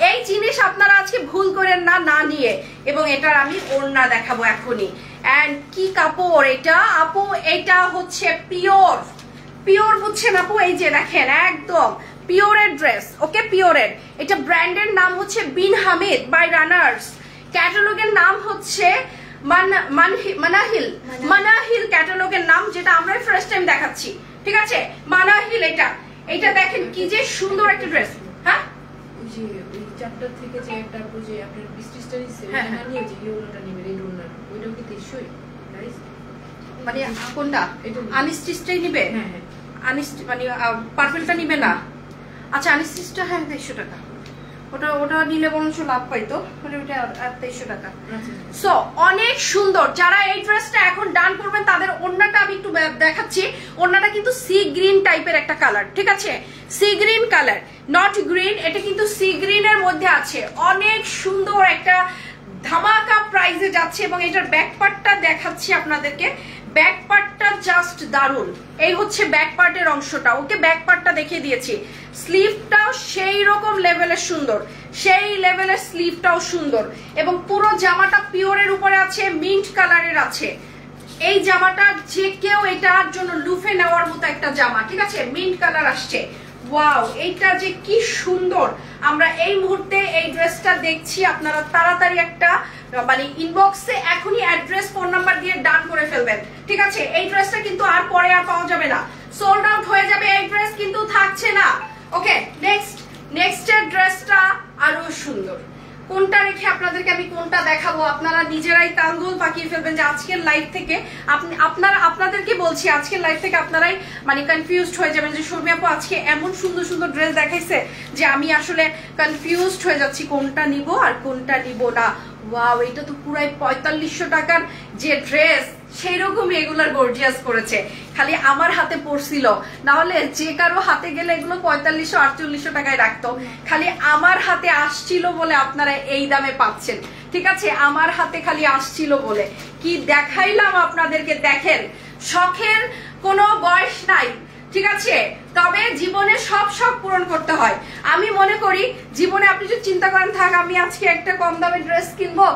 A: এই জিনিস আপনারা আজকে ভুল করেন না না নিয়ে। এবং এটার আমি ওড়না দেখাবো এখনই। এন্ড কি কাপড় এটা আপু, এটা হচ্ছে পিওর বুঝছেন আপু, এই যে দেখেন একদম পিওরের ড্রেস। ওকে, পিওরের। এটা ব্র্যান্ডের নাম হচ্ছে বিন হামিদ বাই রানার্স, ক্যাটালগের নাম হচ্ছে মানাহিল ক্যাটালগের নাম, যেটা আমরা ফার্স্ট টাইম দেখাচ্ছি। ঠিক আছে, মানাহিল। এটা দেখেন কি যে সুন্দর একটা ড্রেস। হ্যাঁ, ওই যে ওই চ্যাপ্টার থেকে যে একটা যে আপনার বিস্টিসটা নিছে, ওটা নিয়ে যে ইউলোটা নিবে, এই ডোনার ওইটাও কি 2300 গাইস? মানে কোনটা? আনস্টিচটাই নিবে? হ্যাঁ হ্যাঁ, আনস্টিচ মানে পার্পলটা নিবে না? আচ্ছা, আনস্টিচটা হ্যাঁ 2300 টাকা। ওটা নিলে বরঞ্চ লাভ পাইতো, মানে ওটা 2300 টাকা। সো অনেক সুন্দর। যারা এই ড্রেসটা এখন ডান করবেন তাদের ওড়নাটা আমি একটু দেখাচ্ছি। ওড়নাটা কিন্তু সি গ্রিন টাইপের একটা কালার। ঠিক আছে, sea green colour, not green. এটা কিন্তু সি গ্রিনের মধ্যে আছে। অনেক সুন্দর একটা ধামাকা প্রাইসে যাচ্ছে। এবং এটার ব্যাক পার্টটা দেখাচ্ছি আপনাদেরকে। ব্যাক পার্টটা জাস্ট দারুন। এই হচ্ছে ব্যাক পার্টের অংশটা। ওকে, ব্যাক পার্টটা দেখিয়ে দিয়েছি। স্লিভটাও সেই রকম লেভেলের সুন্দর, সেই লেভেলের স্লিভটাও সুন্দর। এবং পুরো জামাটা পিওরের উপরে আছে, মিন্ট কালারের আছে। এই জামাটা যে কেউ এটার জন্য লুফে নেওয়ার মতো একটা জামা। ঠিক আছে, মিন্ট কালার আসছে। ওয়াও, এইটা যে কি সুন্দর। আমরা এই মুহূর্তে এই ড্রেসটা দেখছি। আপনারা তাড়াতাড়ি একটা মানে ইনবক্সে এখনই অ্যাড্রেস ফোন নাম্বার দিয়ে ডান করে ফেলবেন। ঠিক আছে, এই ড্রেসটা কিন্তু আর পরে আর পাওয়া যাবে না, সোল্ড আউট হয়ে যাবে। এই ড্রেস কিন্তু থাকছে না। ওকে, নেক্সট এর ড্রেসটা আরো সুন্দর। কোনটা রেখে আপনাদেরকে আমি কোনটা দেখাবো, আপনারা নিজেরাই তালগোল পাকিয়ে ফেলবেন যে আজকের লাইভ থেকে আপনাদেরকে বলছি, আজকের লাইভ থেকে আপনারাই মানে কনফিউজড হয়ে যাবেন যে শর্মি আপু আজকে এমন সুন্দর সুন্দর ড্রেস দেখাইছে যে আমি আসলে কনফিউজড হয়ে যাচ্ছি কোনটা নিব আর কোনটা নিব না। ওয়াও, এটা তো পুরাই 4500 টাকার যে ড্রেস সেই রকমই এগুলার গর্জিয়াস করেছে। খালি আমার হাতে পড়ছিল, না হলে যে কারো হাতে গেলে এগুলো 4500-4800 টাকায় রাখতো। খালি আমার হাতে আসছিল বলে আপনারা এই দামে পাচ্ছেন। ঠিক আছে, আমার হাতে খালি আসছিল বলে কি দেখাইলাম আপনাদেরকে। দেখেন, শখের কোনো বয়স নাই। ঠিক আছে, তবে জীবনে সব শখ পূরণ করতে হয়। আমি মনে করি জীবনে আপনি যদি চিন্তা করেন থাক আমি আজকে একটা কম দামের ড্রেস কিনবো,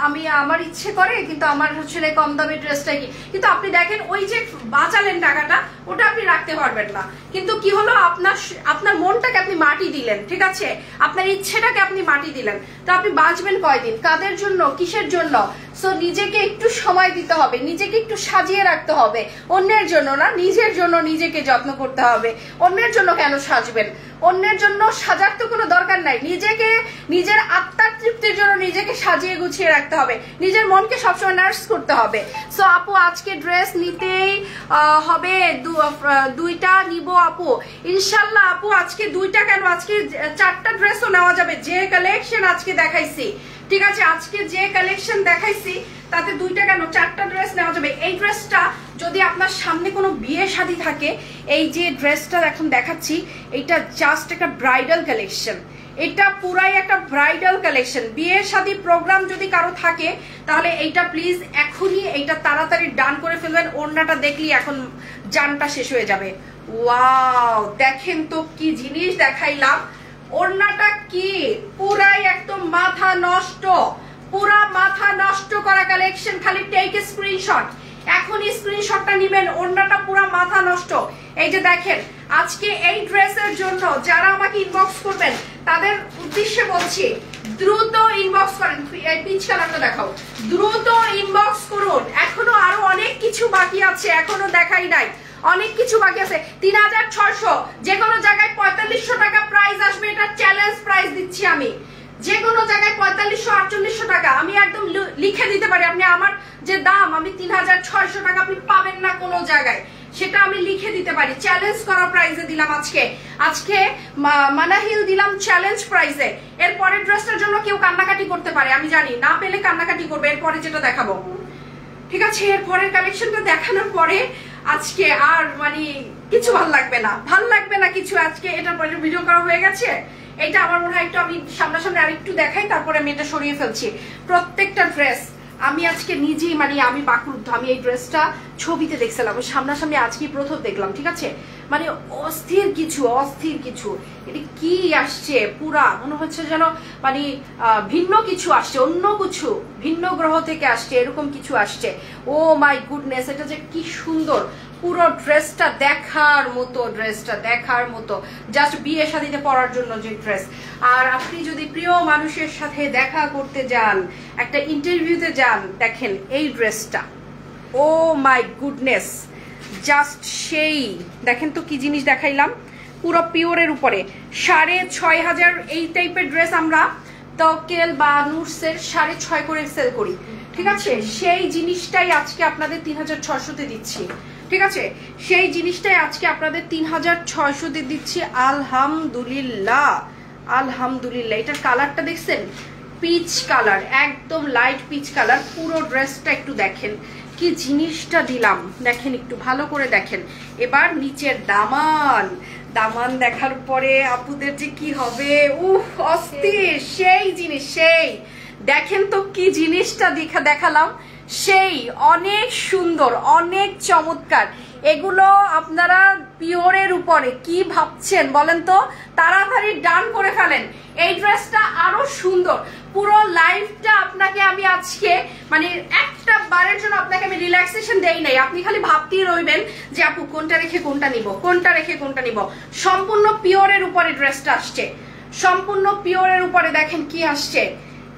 A: আমি আমার ইচ্ছে করে, কিন্তু আমার হচ্ছে কম দামের ড্রেসটাই কি, কিন্তু আপনি দেখেন ওই যে বাঁচালেন টাকাটা, ওটা আপনি রাখতে পারবেন না। কিন্তু কি হলো, আপনার মনটাকে আপনি মাটি দিলেন। ঠিক আছে, আপনার ইচ্ছেটাকে আপনি মাটি দিলেন। তো আপনি বাঁচবেন কয়দিন, কাদের জন্য, কিসের জন্য? সো নিজেকে একটু সময় দিতে হবে, নিজেকে একটু সাজিয়ে রাখতে হবে। অন্যের জন্য না, নিজের জন্য নিজেকে যত্ন করতে হবে। অন্যের জন্য কেন সাজবেন? অন্যের জন্য সাজার তো কোনো দরকার নাই। নিজেকে, নিজের আত্মার তৃপ্তির জন্য নিজেকে সাজিয়ে গুছিয়ে রাখতে হবে। নিজের মনকে সবসময় নার্স করতে হবে। সো আপু আজকে ড্রেস নিতেই হবে, দুইটা নিব আপু ইনশাল্লাহ। আপু আজকে দুইটা কেন, আজকে 4টা ড্রেসও নেওয়া যাবে। যে কালেকশন আজকে দেখাইছি, ঠিক আছে, আজকে যে কালেকশন দেখাইছি তাতে 2টা কেন 4টা ড্রেস নেওয়া যাবে। এই ড্রেসটা যদি আপনার সামনে কোনো বিয়ে শাদী থাকে, এই যে ড্রেসটা এখন দেখাচ্ছি, এটা জাস্ট একটা ব্রাইডাল কালেকশন। এটা পুরাই একটা ব্রাইডাল কালেকশন। বিয়ে শাদী প্রোগ্রাম যদি কারো থাকে তাহলে এইটা প্লিজ এখনই এইটা তাড়াতাড়ি ডান করে ফেলবেন। ওড়নাটা দেখলি এখন জানটা শেষ হয়ে যাবে। ওয়াও, দেখেন তো কি জিনিস দেখাইলাম। ওড়নাটা কি পুরাই একদম মাথা নষ্ট, পুরা মাথা নষ্ট করা কালেকশন। খালি টেক স্ক্রিনশট, এখনই স্ক্রিনশটটা নেবেন। ওড়নাটা পুরা মাথা নষ্ট। এই যে দেখেন, আজকে এই ড্রেসের জন্য যারা আমাকে ইনবক্স করবেন তাদের উদ্দেশ্যে বলছি, দ্রুত ইনবক্স করেন। এই পিচ কালারটা দেখাও, দ্রুত ইনবক্স করুন। এখনো আরো অনেক কিছু বাকি আছে, এখনো দেখাই নাই, অনেক কিছু বাকি আছে। 3600, যে কোনো জায়গায় 4500 টাকা প্রাইস আসবে। এটা চ্যালেঞ্জ প্রাইস দিচ্ছি আমি। যে কোনো জায়গায় 4500-4800 টাকা আমি একদম লিখে দিতে পারি। আপনি আমার যে দাম, আমি 3600 টাকা আপনি পাবেন না কোনো জায়গায়, সেটা আমি লিখে দিতে পারি। চ্যালেঞ্জ করা প্রাইসে দিলাম আজকে মানাহিল দিলাম চ্যালেঞ্জ প্রাইসে। এর পরের ড্রেসটার জন্য কেউ কান্নাকাটি করতে পারে, আমি জানি, না পেলে কান্নাকাটি করবে। এরপরে যেটা দেখাবো, ঠিক আছে, এর পরের কালেকশনটা দেখানোর পরে আজকে আর মানে কিছু ভাল লাগবে না কিছু। আজকে এটার পরে ভিডিও করা হয়ে গেছে। এটা আমার মনে হয় একটু আমি সামনাসামনি আরেকটু দেখাই, তারপরে আমি এটা সরিয়ে ফেলছি। প্রত্যেকটা ড্রেস আমি আজকে নিজেই মানে আমি বাকরুদ্ধ। আমি এই ড্রেসটা ছবিতে দেখছিলাম, সামনাসামনি আজকেই প্রথম দেখলাম, ঠিক আছে? মানে অস্থির কিছু, অস্থির কিছু। এটা কি আসছে, পুরা মনে হচ্ছে যেন মানে ভিন্ন কিছু আসছে, অন্য কিছু, ভিন্ন গ্রহ থেকে আসছে, এরকম কিছু আসছে। ও মাই গুডনেস, এটা যে কি সুন্দর! পুরো ড্রেসটা দেখার মতো, ড্রেসটা দেখার মতো, জাস্ট বিয়ে শাদীতে পরার জন্য যে ড্রেস। আর আপনি যদি প্রিয় মানুষের সাথে দেখা করতে যান, একটা ইন্টারভিউতে যান, দেখেন এই ড্রেসটা, ও মাই গুডনেস, জাস্ট সেই। দেখেন তো কি জিনিস দেখাইলাম, পুরো পিওরের উপরে 6,500 এই টাইপের ড্রেস আমরা তকেল বা নুটসের 6,500 করে সেল করি, ঠিক আছে? সেই জিনিসটাই আজকে আপনাদের 3,600-তে দিচ্ছি, ঠিক আছে? সেই জিনিসটাই আজকে আপনাদের 3,600-তে দিচ্ছি। আলহামদুলিল্লাহ, আলহামদুলিল্লাহ। এটার কালারটা দেখছেন, পিচ কালার, একদম লাইট পিচ কালার। পুরো ড্রেসটা একটু দেখেন কি জিনিসটা দিলাম, দেখেন একটু ভালো করে দেখেন। এবার নিচের দামান, দামান দেখার পরে আপুদের যে কি হবে, উফ অস্থির, সেই জিনিস, সেই। দেখেন তো কি জিনিসটা দেখালাম, সেই অনেক সুন্দর, অনেক চমৎকার। এগুলো আপনারা পিওরের উপরে কি ভাবছেন বলেন তো? তাড়াতাড়ি ডান করে ফেলেন। এই ড্রেসটা আরো সুন্দর। পুরো লাইফটা আপনাকে আমি আজকে মানে একটা বারের জন্য আপনাকে আমি রিল্যাক্সেশন দেই নাই, আপনি খালি ভাবতেই রইবেন যে আপু কোনটা রেখে কোনটা নিব, কোনটা রেখে কোনটা নিব। সম্পূর্ণ পিওরের উপরে ড্রেসটা আসছে, সম্পূর্ণ পিওরের উপরে। দেখেন কি আসছে,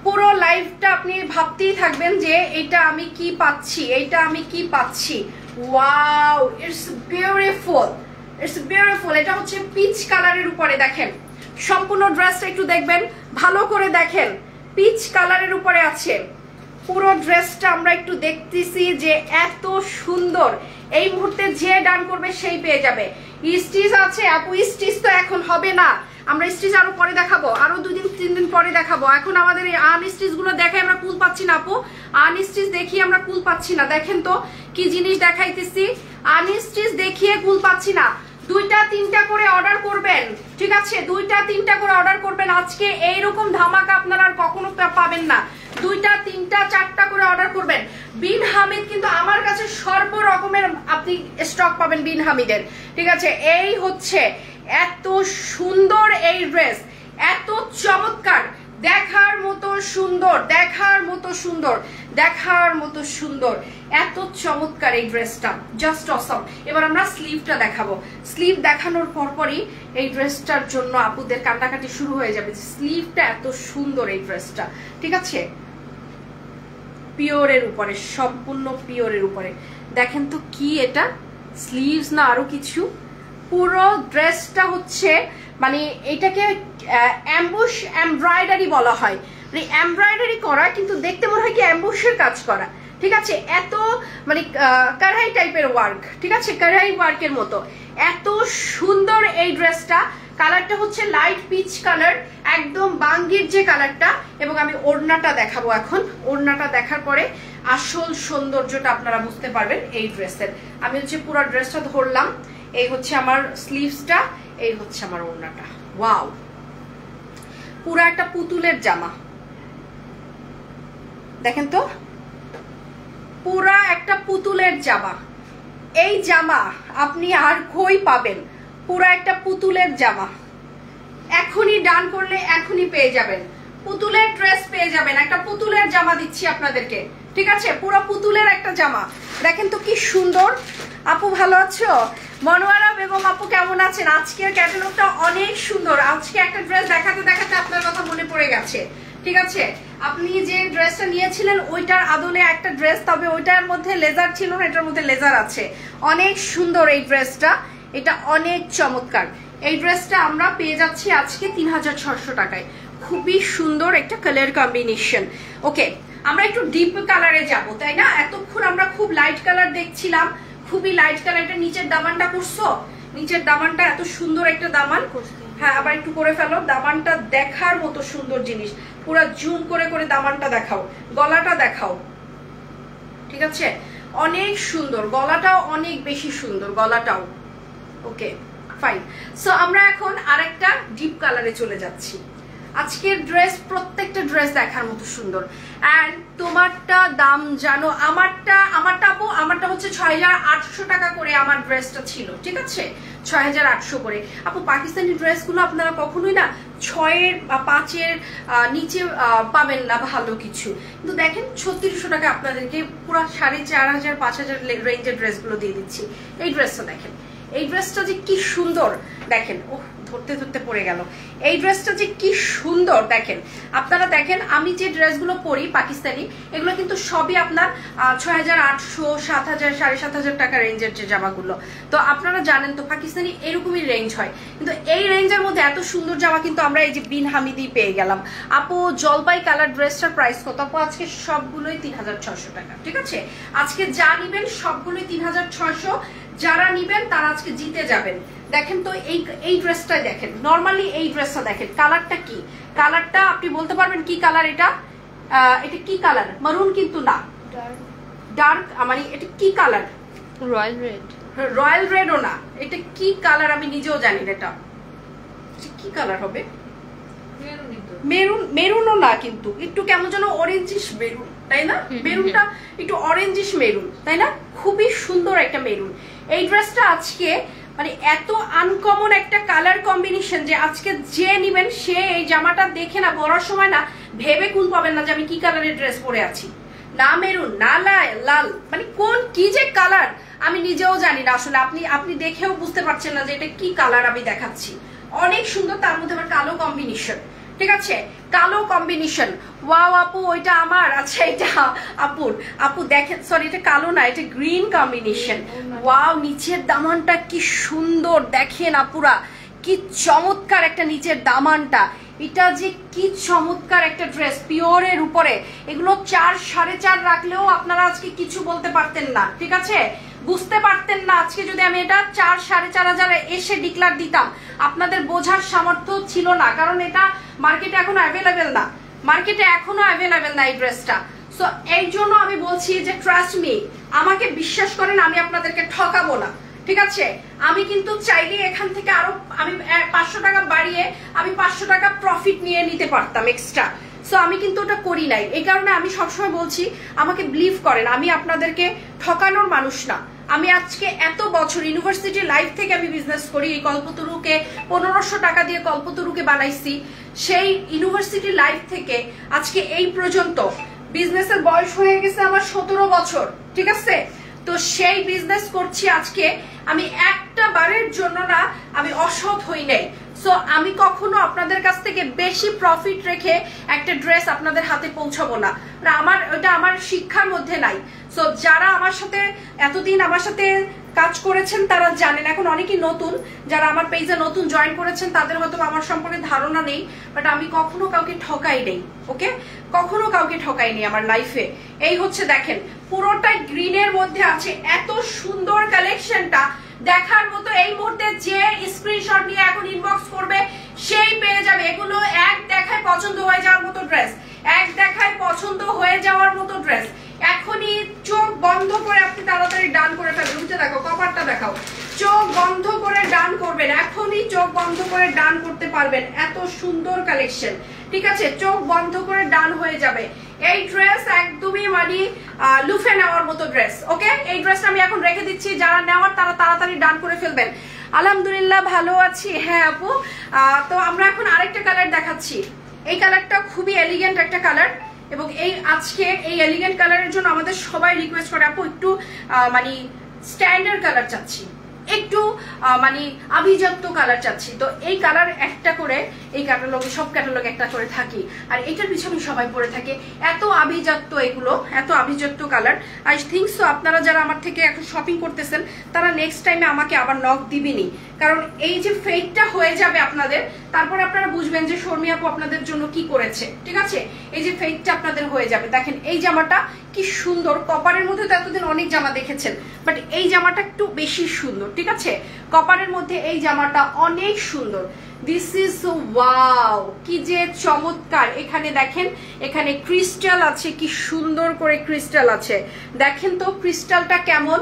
A: পুরো লাইফটা আপনি ভাবতেই থাকবেন যে এটা আমি কি পাচ্ছি, এটা আমি কি পাচ্ছি। Wow, it's beautiful, it's beautiful. এটা হচ্ছে পিচ কালারের উপরে। দেখেন সম্পূর্ণ ড্রেসটা একটু দেখবেন, ভালো করে দেখেন, পিচ কালারের উপরে আছে পুরো ড্রেসটা। আমরা একটু দেখতেছি যে এত সুন্দর। এই মুহূর্তে যে ডান করবে সেই পেয়ে যাবে। স্টিচ আছে আপু, স্টিচ তো এখন হবে না, আমরা স্টিচ আরো পরে দেখাবো, আরো 2-3 দিন পরে দেখাবো। এখন আমাদের এই আনস্টিচ গুলো দেখে আমরা কুল পাচ্ছি না আপু, আনস্টিচ দেখিয়ে আমরা কুল পাচ্ছি না। দেখেন তো কি জিনিস দেখাইতেছি, আনস্টিচ দেখিয়ে কুল পাচ্ছি না। 2-3টা করে অর্ডার করবেন, ঠিক আছে? 2-3টা করে অর্ডার করবেন। আজকে এইরকম ধামাকা আপনারা আর কখনো পাবেন না। 2-3-4টা করে অর্ডার করবেন। বিন হামিদ কিন্তু আমার কাছে সর্বরকমের আপনি স্টক পাবেন বিন হামিদের, ঠিক আছে? এই হচ্ছে এত সুন্দর এই ড্রেস, এত চমৎকার, দেখার মতো সুন্দর, দেখার মতো সুন্দর, দেখার মতো সুন্দর, এত চমৎকার এই ড্রেসটা, জাস্ট অসম। এবার আমরা স্লিভটা দেখাবো। স্লিভ দেখানোর পরপরই এই ড্রেসটার জন্য আপুদের কান্নাকাটি শুরু হয়ে যাবে। স্লিভটা এত সুন্দর এই ড্রেসটা, ঠিক আছে? পিওরের উপরে, সম্পূর্ণ পিওরের উপরে। দেখেন তো কি এটা, স্লিভস না আরো কিছু। পুরো ড্রেসটা হচ্ছে মানে এটাকে অ্যাম্বুশ এমব্রয়ডারি বলা হয়, মানে এমব্রয়ডারি করা, কিন্তু দেখতে মনে হয় কি অ্যাম্বুশের কাজ করা, ঠিক আছে? এত মানে কারহাই টাইপের ওয়ার্ক, ঠিক আছে? কারহাই ওয়ার্কের মতো এত সুন্দর এই ড্রেসটা। কালারটা হচ্ছে লাইট পিচ কালার, একদম বাঙ্গির যে কালারটা। এবং আমি ওড়নাটা দেখাবো এখন। ওড়নাটা দেখার পরে আসল সৌন্দর্যটা আপনারা বুঝতে পারবেন এই ড্রেসের। আমি হচ্ছে পুরো ড্রেসটা ধরলাম, এই হচ্ছে আমার স্লিভসটা, এই হচ্ছে আমার ওড়নাটা। ওয়াও, পুরো একটা পুতুলের জামা। দেখেন তো, পুরা একটা পুতুলের জামা। এই জামা আপনি আর কই পাবেন? পুরা একটা পুতুলের জামা। এখনই ডান করলে এখনই পেয়ে যাবেন, পুতুলের ড্রেস পেয়ে যাবেন। একটা পুতুলের জামা দিচ্ছি আপনাদেরকে, ঠিক আছে? পুরো পুতুলের একটা জামা। দেখেন তো কি সুন্দর। আপু ভালো আছো? মনোয়ারা বেগম আপু কেমন আছেন? আজকের ক্যাটালগটা অনেক সুন্দর। আজকে একটা ড্রেস দেখাতে দেখাতে আপনার কথা মনে পড়ে গেছে, ঠিক আছে? আপনি যে ড্রেসটা নিয়েছিলেন ওইটার আদলে একটা ড্রেস, তবে ওইটার মধ্যে লেজার ছিল না, এটার মধ্যে লেজার আছে। অনেক সুন্দর এই ড্রেসটা, এটা অনেক চমৎকার। এই ড্রেসটা আমরা পেয়ে যাচ্ছি আজকে 3,600 টাকায়। খুবই সুন্দর একটা কালার কম্বিনেশন। ওকে, আমরা একটু ডিপ কালারে যাব, তাই না? এতক্ষণ আমরা খুব লাইট কালার দেখছিলাম, খুবই লাইট কালার। এটা নিচের দামানটা করছো, নিচের দামানটা এত সুন্দর একটা দামান। হ্যাঁ, আবার একটু করে ফেলো। দামানটা দেখার মতো সুন্দর জিনিস, পুরো জুম করে করে দামানটা দেখাও, গলাটা দেখাও, ঠিক আছে? অনেক সুন্দর গলাটাও, অনেক বেশি সুন্দর গলাটাও। Okay fine. সো আমরা এখন আরেকটা ডিপ কালারে চলে যাচ্ছি। আজকের ড্রেস প্রত্যেকটা ড্রেস দেখার মতো সুন্দর। অ্যান্ড তোমারটা দাম জানো, আমারটা আপু আমারটা হচ্ছে ৬৮০০ টাকা করে আমার ড্রেসটা ছিল, ঠিক আছে, ৬৮০০ করে। আপু পাকিস্তানি ড্রেসগুলো আপনারা কখনোই না ৬-এর বা ৫-এর নিচে পাবেন না ভালো কিছু, কিন্তু দেখেন ৩৬০০ টাকা আপনাদেরকে পুরো ৪,৫০০ ৫,০০০ রেঞ্জের ড্রেসগুলো দিয়ে দিচ্ছি। এই ড্রেসটা দেখেন, এই ড্রেসটা যে কি সুন্দর দেখেন, ও ধরতে ধরতে পড়ে গেল। এই ড্রেসটা যে কি সুন্দর দেখেন, আপনারা দেখেন আমি যে ড্রেসগুলো পরি পাকিস্তানি, এগুলো কিন্তু সবই আপনার ৬৮০০ ৭,০০০ ৭,৫০০ টাকা রেঞ্জের যে জামাগুলো। তো আপনারা জানেন তো পাকিস্তানি এরকমই রেঞ্জ হয়, কিন্তু এই রেঞ্জের মধ্যে এত সুন্দর জামা কিন্তু আমরা এই যে বিন হামিদি পেয়ে গেলাম। আপু জলপাই কালার ড্রেসটার প্রাইস কত? আপু আজকে সবগুলোই ৩৬০০ টাকা, ঠিক আছে, আজকে যা নিবেন সবগুলোই ৩৬০০। যারা নিবেন তারা আজকে জিতে যাবেন। দেখেন তো এই ড্রেসটাই দেখেন, নরমালি এই ড্রেসটা দেখেন, কালারটা কি, কালারটা আপনি বলতে পারবেন কি কালার এটা? এটা কি কালার? মারুন কিন্তু না, ডার্ক, মানে এটা কি কালার?
B: Royal red.
A: রয়্যাল রেডও না, এটা কি কালার আমি নিজেও জানি না। এটা কি কালার হবে? মেরুন, মেরুনও না কিন্তু একটু কেমন যেন অরেঞ্জিশ মেরুন, তাই না? মেরুনটা একটু অরেঞ্জিশ মেরুন, তাই না? খুবই সুন্দর একটা মেরুন। এই ড্রেসটা আজকে মানে এত আনকমন একটা কালার কম্বিনেশন যে আজকে যে নিবেন সে এই জামাটা দেখে না পরার সময় না ভেবে কুল পাবেন না যে আমি কি কালারের ড্রেস পরে আছি। না মেরুন, না লাল, মানে কোন কি যে কালার আমি নিজেও জানি না আসলে। আপনি দেখেও বুঝতে পারছেন না যে এটা কি কালার আমি দেখাচ্ছি। অনেক সুন্দর, তার মধ্যে আবার কালো কম্বিনেশন, ঠিক আছে, কালো কম্বিনেশন। ওয়াও আপু ওইটা আমার, আচ্ছা এটা আপুর। আপু দেখেন, সরি এটা কালো না, এটা গ্রিন কম্বিনেশন। ওয়াও নিচের দামানটা কি সুন্দর দেখেন আপুরা, কি চমৎকার একটা নিচের দামানটা। এটা যে কি চমৎকার একটা ড্রেস পিওরের উপরে। এগুলো ৪ ৪.৫ রাখলেও আপনারা আজকে কিছু বলতে পারতেন না, ঠিক আছে, বুঝতে পারতেন না আজকে যদি আমি এটা ৪ ৪.৫ এসে ডিক্লার দিতাম। আপনাদের বোঝার সামর্থ্য ছিল না, কারণ এটা মার্কেটে এখনো অ্যাভেলেবেল না, মার্কেটে এখনো অ্যাভেলেবেল না এই ড্রেসটা। সো এই জন্য আমি বলছি যে ট্রাস্ট মি, আমাকে বিশ্বাস করেন, আমি আপনাদেরকে ঠকাবো না, ঠিক আছে। আমি কিন্তু চাইলে এখান থেকে আরো আমি ৫০০ টাকা বাড়িয়ে আমি ৫০০ টাকা প্রফিট নিয়ে নিতে পারতাম এক্সট্রা। সো আমি কিন্তু ওটা করি নাই, এই কারণে আমি সবসময় বলছি আমাকে বিলিভ করেন, আমি আপনাদেরকে ঠকানোর মানুষ না। আমি আজকে এত বছর ইউনিভার্সিটি লাইফ থেকে আমি বিজনেস করি, এই কল্পতরুকে ১৫০০ টাকা দিয়ে কল্পতরুকে বানাইছি। সেই ইউনিভার্সিটি লাইফ থেকে আজকে এই পর্যন্ত বিজনেসের বয়স হয়ে গেছে আমার ১৭ বছর, ঠিক আছে। তো সেই বিজনেস করছি আজকে, আমি একটা বারের জন্য না আমি অসৎ হই নাই। সো আমি কখনো আপনাদের কাছ থেকে বেশি প্রফিট রেখে একটা ড্রেস আপনাদের হাতে পৌঁছাবো না, আমার ওটা আমার শিক্ষার মধ্যে নাই। সো যারা আমার সাথে এতদিন আমার সাথে কাজ করেছেন তারা জানেন, এখন অনেকেই নতুন যারা আমার পেজে নতুন জয়েন করেছেন তাদের হয়তো আমার সম্পর্কে ধারণা নেই, বাট আমি কখনো কাউকে ঠকাই নেই, ওকে, কখনো কাউকে ঠকাই নেই আমার লাইফে। এই হচ্ছে দেখেন পুরোটা গ্রিনের মধ্যে আছে, এত সুন্দর কালেকশনটা দেখার মতো। এই মুহূর্তে যে স্ক্রিনশট নিয়ে এখন ইনবক্স করবে সেই পেয়ে যাবে। এগুলো এক দেখায় পছন্দ হয়ে যাওয়ার মতো ড্রেস, এক দেখায় পছন্দ হয়ে যাওয়ার মতো ড্রেস। এখনই চোখ বন্ধ করে আপনি তাড়াতাড়ি ডান করে ফেলবেন। উঠে দেখো, কভারটা দেখাও, চোখ বন্ধ করে ডান করবেন, এখনই চোখ বন্ধ করে ডান করতে পারবেন। এত সুন্দর কালেকশন, ঠিক আছে, চোখ বন্ধ করে ডান হয়ে যাবে। এই ড্রেস একদমই মানে লুফে নেওয়ার মতো ড্রেস, ওকে। এই ড্রেসটা আমি এখন রেখে দিচ্ছি, যারা নেওয়ার তারা তাড়াতাড়ি ডান করে ফেলবেন। আলহামদুলিল্লাহ ভালো আছি, হ্যাঁ আপু। তো আমরা এখন আরেকটা কালার দেখাচ্ছি। এই কালারটা খুবই এলিগেন্ট একটা কালার, এবং এই আজকে এই এলিগেন্ট কালারের জন্য আমাদের সবাই রিকোয়েস্ট করে আপু একটু মানে স্ট্যান্ডার্ড কালার চাচ্ছি, একটু মানে আভিজাত্য কালার চাচ্ছি। তো এই কালার একটা করে এই ক্যাটালগে, সব ক্যাটালগে একটা করে থাকি, আর এটার পিছনে সবাই পরে থাকে। এত আভিজাত্য এগুলো, এত আভিজাত্য কালার। আই থিঙ্ক সো আপনারা যারা আমার থেকে এখন শপিং করতেছেন তারা নেক্সট টাইমে আমাকে আবার নক দিবেনি, কারণ এই যে ফেটটা হয়ে যাবে আপনাদের, তারপর আপনারা বুঝবেন যে শর্মি আপু আপনাদের জন্য কি করেছে, ঠিক আছে। এই যে ফেটটা আপনাদের হয়ে যাবে। দেখেন এই জামাটা কি সুন্দর, কপারের মধ্যে তো এতদিন অনেক জামা দেখেছেন, বাট এই জামাটা একটু বেশি সুন্দর, ঠিক আছে। কপারের মধ্যে এই জামাটা অনেক সুন্দর। দিস ইজ ওয়াও, কি যে চমৎকার। এখানে দেখেন, এখানে ক্রিস্টাল আছে, কি সুন্দর করে ক্রিস্টাল আছে। দেখেন তো ক্রিস্টালটা কেমন,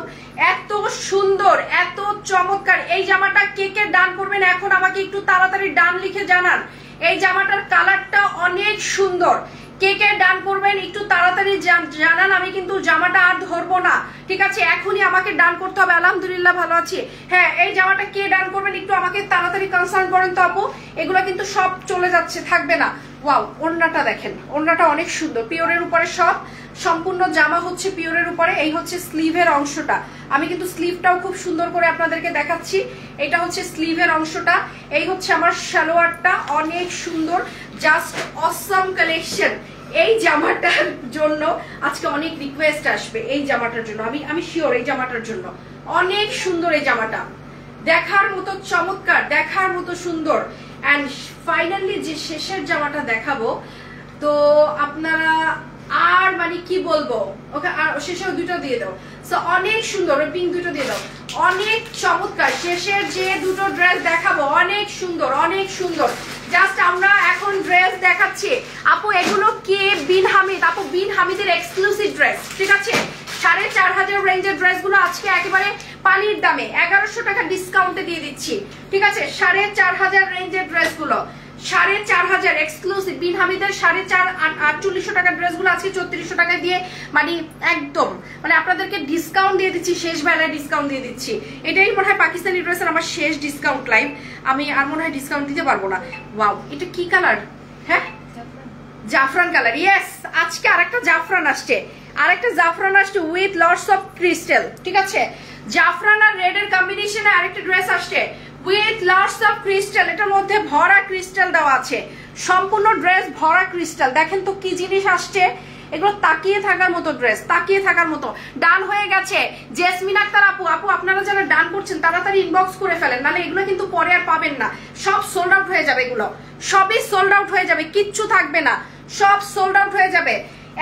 A: এত সুন্দর, এত চমৎকার। এই জামাটা কে কে ডান করবেন এখন আমাকে একটু তাড়াতাড়ি ডান লিখে জানান। এই জামাটার কালারটা অনেক সুন্দর। কে কে ডান করবেন একটু তাড়াতাড়ি জানান, আমি কিন্তু জামাটা আর ধরবো না, ঠিক আছে? এখনই আমাকে ডান করতে হবে। আলহামদুলিল্লাহ ভালো আছি। হ্যাঁ, এই জামাটা কে ডান করবেন একটু আমাকে তাড়াতাড়ি কনসার্ন করেন তো আপু, এগুলো কিন্তু সব চলে যাচ্ছে, থাকবে না। ওয়াও, ওড়নাটা দেখেন, ওড়নাটা অনেক সুন্দর, পিওরের উপরে সব, সম্পূর্ণ জামা হচ্ছে পিওরের উপরে। এই হচ্ছে স্লিভের অংশটা, আমি কিন্তু স্লিভটাও খুব সুন্দর করে আপনাদেরকে দেখাচ্ছি। এটা হচ্ছে স্লিভের অংশটা, এই হচ্ছে আমার সালোয়ারটা, অনেক সুন্দর, জাস্ট অসাম কালেকশন। এই জামাটার জন্য আজকে অনেক রিকোয়েস্ট আসবে, এই জামাটার জন্য আমি শিওর, এই জামাটার জন্য অনেক সুন্দর। এই জামাটা দেখার মতো চমৎকার, দেখার মতো সুন্দর। অ্যান্ড ফাইনালি যে শেষের জামাটা দেখাবো, তো আপনারা আর মানে কি বলবো, ওকে আর শেষেও দুটো দিয়ে দাও। সো অনেক সুন্দর, পিঙ্ক দুটো দিয়ে দাও, অনেক চমৎকার। শেষের যে দুটো ড্রেস দেখাবো অনেক সুন্দর, অনেক সুন্দর। জাস্ট আমরা এখন ড্রেস দেখাচ্ছি আপু, এগুলো কে? বিন হামিদ আপু, বিন হামিদের এক্সক্লুসিভ ড্রেস, ঠিক আছে? 4500 রেঞ্জের ড্রেসগুলো আজকে একেবারে পানির দামে 1100 টাকা ডিসকাউন্টে দিয়ে দিচ্ছি, ঠিক আছে? 4500 রেঞ্জের ড্রেসগুলো 4500 এক্সক্লুসিভ বিন হামিদের 4800 টাকার ড্রেসগুলো আজকে 3400 টাকায় দিয়ে, মানে একদম মানে আপনাদেরকে ডিসকাউন্ট দিয়ে দিচ্ছি, শেষ বেলায় ডিসকাউন্ট দিয়ে দিচ্ছি। এটাই মনে হয় পাকিস্তানি ড্রেসের আমার শেষ ডিসকাউন্ট লাইভ, আমি আর মনে হয় ডিসকাউন্ট দিতে পারবো না। ওয়াও, এটা কি কালার? হ্যাঁ, জাফরান কালার। ইয়েস, আজকে আরেকটা জাফরান আসছে, আরেকটা জাফরান আসছে উইথ লটস অফ ক্রিস্টাল, ঠিক আছে? জাফরান আর রেড এর কম্বিনেশনে আরেকটা ড্রেস আসছে উইথ লটস অফ ক্রিস্টাল, এটার মধ্যে ভরা ক্রিস্টাল দেওয়া আছে, সম্পূর্ণ ড্রেস ভরা ক্রিস্টাল। দেখেন তো কি জিনিস আসছে, এগুলো তাকিয়ে থাকার মতো ড্রেস, তাকিয়ে থাকার মতো। ডান হয়ে গেছে জেসমিন আক্তার আপু, আপু আপনারা যারা ডান করছেন তাড়াতাড়ি ইনবক্স করে ফেলেন, নাহলে এগুলো কিন্তু পরে আর পাবেন না, সব সোল্ড আউট হয়ে যাবে, এগুলো সবই সোল্ড আউট হয়ে যাবে, কিচ্ছু থাকবে না, সব সোল্ড আউট হয়ে যাবে।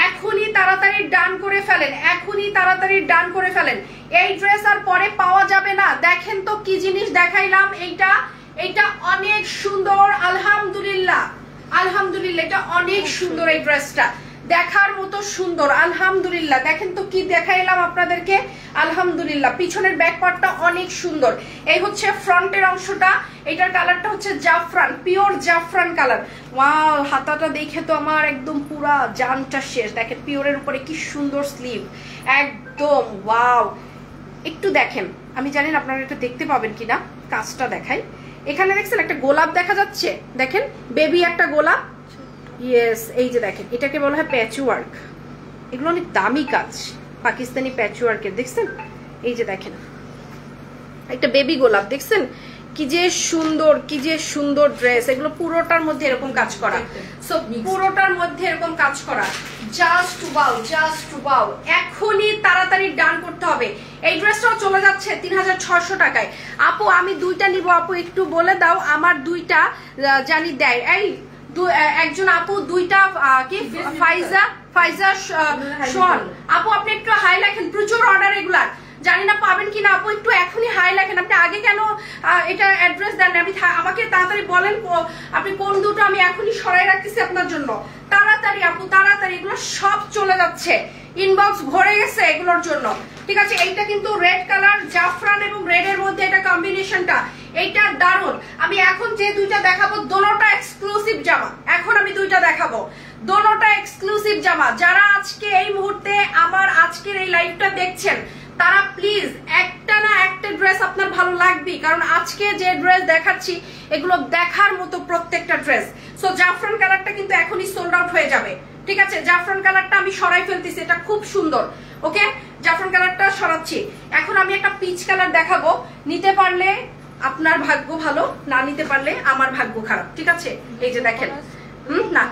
A: এখনই তাড়াতাড়ি ডান করে ফেলেন, এখনই তাড়াতাড়ি ডান করে ফেলেন, এই ড্রেস আর পরে পাওয়া যাবে না। দেখেন তো কি জিনিস দেখাইলাম, এইটা অনেক সুন্দর, আলহামদুলিল্লাহ, আলহামদুলিল্লাহ, এটা অনেক সুন্দর, এই ড্রেসটা দেখার মতো সুন্দর, আলহামদুলিল্লাহ। দেখেন তো কি দেখাইলাম আপনাদেরকে, আলহামদুলিল্লাহ। পিছনের ব্যাক পার্টটা অনেক সুন্দর, এই হচ্ছে ফ্রন্টের অংশটা, এটার কালারটা হচ্ছে জাফরান, পিওর জাফরান কালার। ওয়াও, হাতাটা দেখে তো আমার একদম পুরা জানটা শেষ। দেখেন পিওরের উপরে কি সুন্দর স্লিভ, একদম ওয়াও। একটু দেখেন, আমি জানি না আপনারা এটা দেখতে পাবেন কিনা, কাজটা দেখাই। এখানে দেখছেন একটা গোলাপ দেখা যাচ্ছে, দেখেন বেবি একটা গোলাপ। ইয়েস, এই যে দেখেন, এটাকে বলা হয় প্যাচ ওয়ার্ক, এগুলো অনেক দামি কাজ পাকিস্তানি প্যাচ ওয়ার্কের, দেখছেন? এই যে দেখেন একটা বেবি গোলাপ, দেখছেন কি যে সুন্দর, কি যে সুন্দর ড্রেস। এগুলো পুরোটার মধ্যে এরকম কাজ করা, সো পুরোটার মধ্যে এরকম কাজ করা, জাস্ট ওয়াও, জাস্ট ওয়াও। এখনই তাড়াতাড়ি ডান করতে হবে। এই ড্রেসটাও চলে যাচ্ছে 3600 টাকায়। আপু আমি দুইটা নিব, আপু একটু বলে দাও আমার দুইটা জানি দেয়। এই একজন আপু দুইটা কি ফাইজা শোন আপু, আপনি একটু হাই লেখেন, প্রচুর অর্ডার এগুলার, জানি না পাবেন কিনা আপু, একটু এখনই হাই লেখেন। আপনি আগে কেন এটা অ্যাড্রেস দেন? আমি আমাকে তাড়াতাড়ি বলেন আপনি কোন দুটো, আমি এখনই সরাই রাখতেছি আপনার জন্য। তাড়াতাড়ি আপু, তাড়াতাড়ি, এগুলো সব চলে যাচ্ছে, ইনবক্স ভরে গেছে এগুলোর জন্য, ঠিক আছে? এইটা কিন্তু রেড কালার, জাফরান এবং রেড এর মধ্যে এটা কম্বিনেশনটা, এইটা দারুণ। আমি এখন যে দুইটা দেখাবো দোনোটা এক্সক্লুসিভ জামা, এখন আমি দুইটা দেখাবো, দোনোটা এক্সক্লুসিভ জামা। যারা আজকে এই মুহূর্তে আমার আজকের এই লাইভটা দেখছেন তারা প্লিজ একটা না একটা ড্রেস আপনার ভালো লাগবে, কারণ আজকে যে ড্রেস দেখাচ্ছি এগুলো দেখার মতো প্রত্যেকটা ড্রেস। সো জাফরান কালারটা কিন্তু এখনই সোল্ড আউট হয়ে যাবে, ঠিক আছে? জাফরান কালারটা আমি সরাই ফেলতেছি, এটা খুব সুন্দর, ওকে? জাফরান কালারটা সরাচ্ছি। এখন আমি একটা পিচ কালার দেখাবো, নিতে পারলে আপনার ভাগ্য ভালো, না নিতে পারলে আমার ভাগ্য খারাপ, ঠিক আছে? এই যে দেখেন, না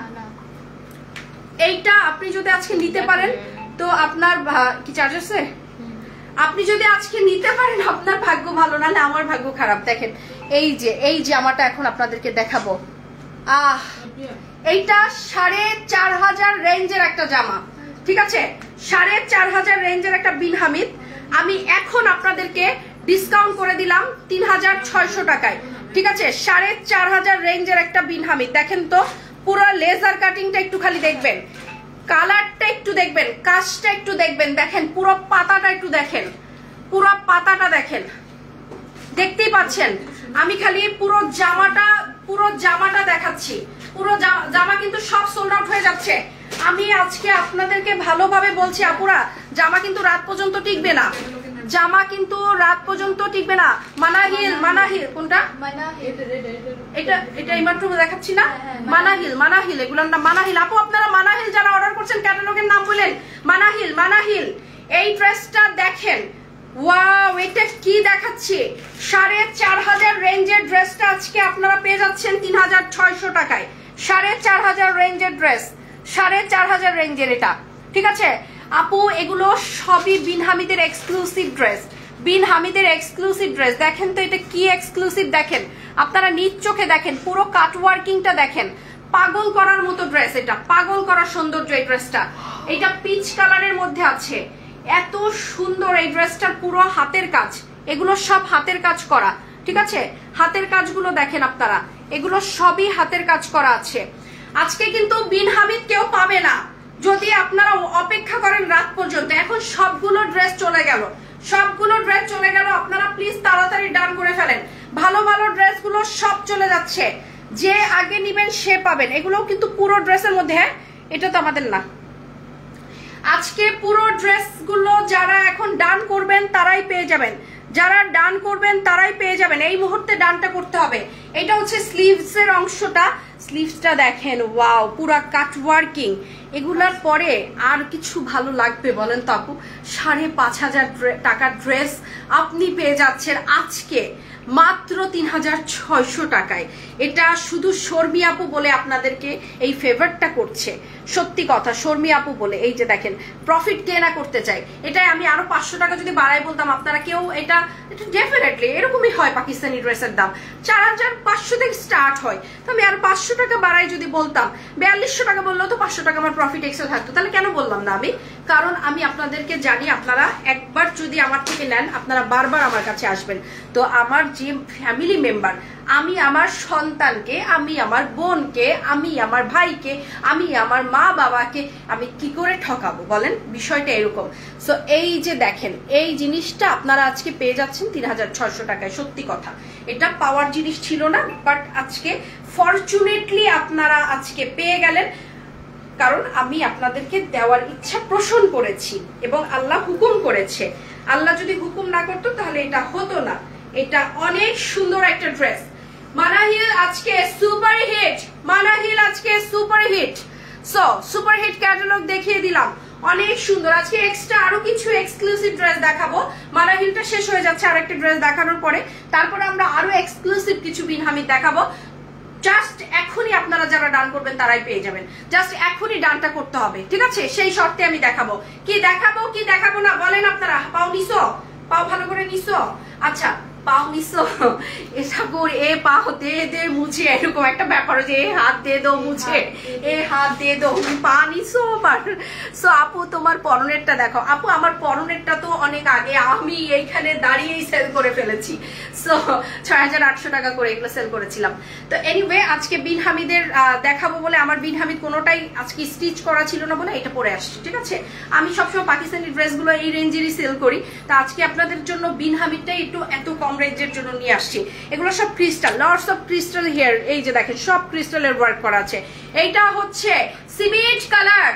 A: এইটা আপনি যদি আজকে নিতে পারেন তো আপনার কি চার্জ আছে, আপনি যদি আজকে নিতে পারেন আপনার ভাগ্য ভালো, নাহলে আমার ভাগ্য খারাপ। দেখেন এই জামাটা এখন আপনাদেরকে দেখাবো, এইটা 4500 রেঞ্জের একটা জামা, ঠিক আছে? 4500 রেঞ্জের একটা বিন হামিদ, আমি এখন আপনাদেরকে ডিসকাউন্ট করে দিলাম 3600 টাকায়, ঠিক আছে? 4500 রেঞ্জের একটা বিন হামিদ। দেখেন তো পুরো লেজার কাটিংটা একটু খালি দেখবেন, কালারটা একটু দেখবেন, কাজটা একটু দেখবেন, দেখেন পুরো পাতাটা একটু দেখেন, পুরো পাতাটা দেখেন, দেখতেই পাচ্ছেন। আমি খালি পুরো জামাটা দেখাচ্ছি, পুরো জামা কিন্তু সব সোল্ড আউট হয়ে যাচ্ছে। আমি আজকে আপনাদেরকে ভালোভাবে বলছি আপুরা, জামা কিন্তু রাত পর্যন্ত টিকবে না, জামা কিন্তু রাত পর্যন্ত টিকবে না। মানাহিল, মানাহিল কোনটা? এটা এটা এইমাত্র দেখাচ্ছি না, মানাহিল, মানাহিল এগুলোর নাম মানাহিল। আপু আপনারা মানাহিল যারা অর্ডার করছেন ক্যাটালগের নাম বলেন, মানাহিল, মানাহিল। এই ড্রেসটা দেখেন, ওয়াও, এটা কি দেখাচ্ছি, 4500 রেঞ্জের ড্রেসটা আজকে আপনারা পেয়ে যাচ্ছেন 3600 টাকায়। 4500 রেঞ্জের ড্রেস, 4500 রেঞ্জের এটা, ঠিক আছে আপু। এগুলো সবই বিন হামিদের এক্সক্লুসিভ ড্রেস, বিন হামিদের এক্সক্লুসিভ ড্রেস। দেখেন তো এটা কি এক্সক্লুসিভ, দেখেন আপনারা নিজ চোখে দেখেন, পুরো কাটওয়ার্কিংটা দেখেন, পাগল করার মতো ড্রেস, এটা পাগল করার সৌন্দর্য এই ড্রেসটা। এটা পিচ কালারের মধ্যে আছে, এত সুন্দর এই ড্রেসটার পুরো হাতের কাজ, এগুলো সব হাতের কাজ করা, ঠিক আছে। হাতের কাজগুলো দেখেন আপনারা, এগুলো সবই হাতের কাজ করা আছে। আজকে কিন্তু বিন হামিদ কেউ পাবে না যদি আপনারা অপেক্ষা করেন রাত পর্যন্ত। এখন সবগুলো ড্রেস চলে গেল, সবগুলো ড্রেস চলে গেল। আপনারা প্লিজ তাড়াতাড়ি ডান করে ফেলেন, ভালো ভালো ড্রেসগুলো সব চলে যাচ্ছে, যে আগে নিবেন সে পাবেন। এগুলো কিন্তু পুরো ড্রেসের মধ্যে, হ্যাঁ এটা তো আমাদের না। আজকে পুরো ড্রেসগুলো যারা এখন ডান করবেন তারাই পেয়ে যাবেন, যারা ডান করবেন তারাই পেয়ে যাবেন। এই মুহূর্তে ডানটা করতে হবে। এটা হচ্ছে স্লিভস এর অংশটা, স্লিভসটা দেখেন, ওয়াও, পুরা কাটওয়ার্কিং। এগুলার পরে আর কিছু ভালো লাগবে বলেন তো আপু? 5500 টাকার ড্রেস আপনি পেয়ে যাচ্ছেন আজকে মাত্র 3600 টাকায়। এটা শুধু শর্মি আপু বলে আপনাদেরকে এই ফেভারটা করছে, সত্যি কথা, শর্মি আপু বলে। এই যে দেখেন, প্রফিট কে না করতে চাই। এটাই আমি আরো 500 টাকা যদি বাড়াই বলতাম আপনারা কেউ, এটা ডেফিনেটলি এরকমই হয়। পাকিস্তানি ড্রেসের দাম 4500 থেকে স্টার্ট হয়, তো আমি আরো 500 টাকা বাড়াই যদি বলতাম, 4200 টাকা বললেও তো 500 টাকা আমার প্রফিট এক্সট্রা থাকতো। তাহলে কেন বললাম না আমি? কারণ আমি আপনাদেরকে জানি, আপনারা একবার যদি আমার থেকে নেন আপনারা বারবার আমার কাছে আসবেন। তো আমার যে ফ্যামিলি মেম্বার, আমি আমার সন্তানকে, আমি আমার বোনকে, আমি আমার ভাইকে, আমি আমার মা বাবাকে আমি কি করে ঠকাবো বলেন? বিষয়টা এরকম। সো এই যে দেখেন, এই জিনিসটা আপনারা আজকে পেয়ে যাচ্ছেন 3600 টাকায়। সত্যি কথা, এটা পাওয়ার জিনিস ছিল না, বাট আজকে ফরচুনেটলি আপনারা আজকে পেয়ে গেলেন, কারণ আমি আপনাদেরকে দেওয়ার ইচ্ছা পোষণ করেছি এবং আল্লাহ হুকুম করেছে। আল্লাহ যদি হুকুম না করতো তাহলে এটা হতো না। এটা অনেক সুন্দর একটা ড্রেস। মানাহিল আজকে সুপার হিট, মানাহিল আজকে super hit. So super hit catalogue দেখিয়ে দিলাম, অনেক সুন্দর। আজকে এক্সট্রা আরো কিছু এক্সক্লুসিভ ড্রেস দেখাবো। মানাহিলটা শেষ হয়ে যাচ্ছে আরেকটা ড্রেস দেখানোর পরে, তারপরে আমরা আরো এক্সক্লুসিভ কিছু বিন হামিদ দেখাবো। জাস্ট এখনই আপনারা যারা ডান করবেন তারাই পেয়ে যাবেন, জাস্ট এখনই ডানটা করতে হবে, ঠিক আছে? সেই শর্তে আমি দেখাবো। কি দেখাবো কি দেখাবো না বলেন আপনারা? পাও নিছো? পাও ভালো করে নিছো? আচ্ছা, পাও নিছো, এটা করে এ পাও দে দে মুছে, এরকম একটা ব্যাপার, যে এ হাত দিয়ে দো মুছে, এ হাত দিয়ে দো, পা নিছো আমার। সো আপু তোমার পরনেরটা দেখো। আপু আমার পরনেরটা তো অনেক আগে আমি এইখানে দাঁড়িয়েই সেল করে ফেলেছি। সো 6800 টাকা করে এগুলো সেল করেছিলাম। তো এনিওয়ে আজকে বিন হামিদের দেখাবো বলে, আমার বিন হামিদ কোনোটাই আজকে স্টিচ করা ছিল না বলে এটা পরে আসছি, ঠিক আছে? আমি সবসময় পাকিস্তানি ড্রেসগুলো এই রেঞ্জেরই সেল করি। তো আজকে আপনাদের জন্য বিন হামিদটাই একটু এত কম রেঞ্জের জন্য নিয়ে আসছি। এগুলো সব crystal, lots of crystal hair. এই যে দেখেন, সব ক্রিস্টালের ওয়ার্ক করা আছে। এইটা হচ্ছে সিভিট কালার,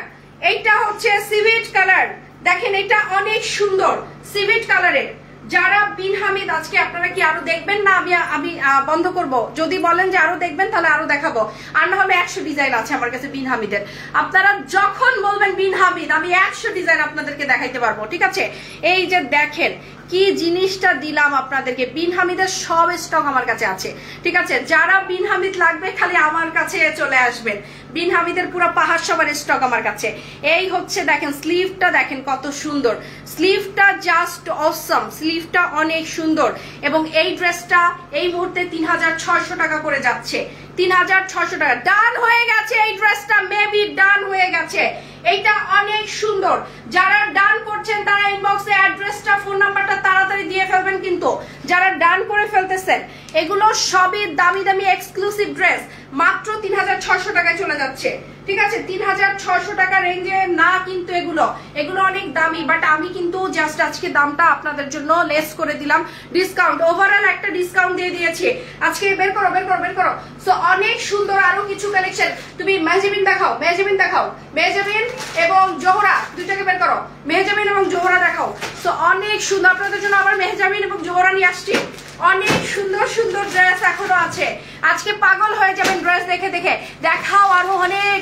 A: এইটা হচ্ছে সিভিট কালার। দেখেন এটা অনেক সুন্দর সিভিট কালারের। যারা বিন হামিদ আজকে আপনারা কি আরো দেখবেন না? আমি বন্ধ করব। যদি বলেন যে আরো দেখবেন তাহলে আরো দেখাবো, আর না হবে 100 ডিজাইন আছে আমার কাছে বিন হামিদের। আপনারা যখন বলবেন বিন হামিদ, আমি 100 ডিজাইন আপনাদেরকে দেখাইতে পারবো, ঠিক আছে? এই যে দেখেন কি জিনিসটা দিলাম আপনাদেরকে, বিন হামিদের সব স্টক আমার কাছে আছে, ঠিক আছে? যারা বিন হামিদ লাগবে খালি আমার কাছে চলে আসবেন। বিন হামিদের পুরো পাহাড় সবার স্টক আমার কাছে। এই হচ্ছে দেখেন স্লিভটা, দেখেন কত সুন্দর স্লিভটা, জাস্ট অসম। স্লিভটা অনেক সুন্দর এবং এই ড্রেসটা এই মুহূর্তে 3600 টাকা করে যাচ্ছে। 3600 টাকা ডান হয়ে গেছে এই ড্রেসটা, মেবি ডান হয়ে গেছে। এইটা অনেক সুন্দর। যারা ডান করছেন তারা ইনবক্সে অ্যাড্রেসটা ফোন নাম্বারটা তাড়াতাড়ি দিয়ে ফেলবেন, কিন্তু যারা ডান করে ফেলতেছেন এগুলো সবই দামি দামি এক্সক্লুসিভ ড্রেস, মাত্র 3600 টাকায় চলে যাচ্ছে। ঠিক আছে, 3600 টাকা রেঞ্জে না কিন্তু এগুলো অনেক দামি, বাট আমি কিন্তু জাস্ট আজকে দামটা আপনাদের জন্য লেস করে দিলাম, ডিসকাউন্ট, ওভারঅল একটা ডিসকাউন্ট দিয়ে দিয়েছি আজকে। বের করো বের করো বের করো। সো অনেক সুন্দর আরো কিছু কালেকশন। তুমি মেহজাবিন দেখাও, মেহজাবিন দেখাও, মেহজাবিন এবং জোহরা দুইটাকে বের করো, মেহজাবিন এবং জোহরা দেখাও। সো অনেক সুন্দর আপনাদের জন্য আবার মেহজাবিন এবং জোহরা নিয়ে আসছি। অনেক সুন্দর সুন্দর ড্রেস এখনো আছে, আজকে পাগল হয়ে যাবেন ড্রেস দেখে দেখে। দেখাও আরো অনেক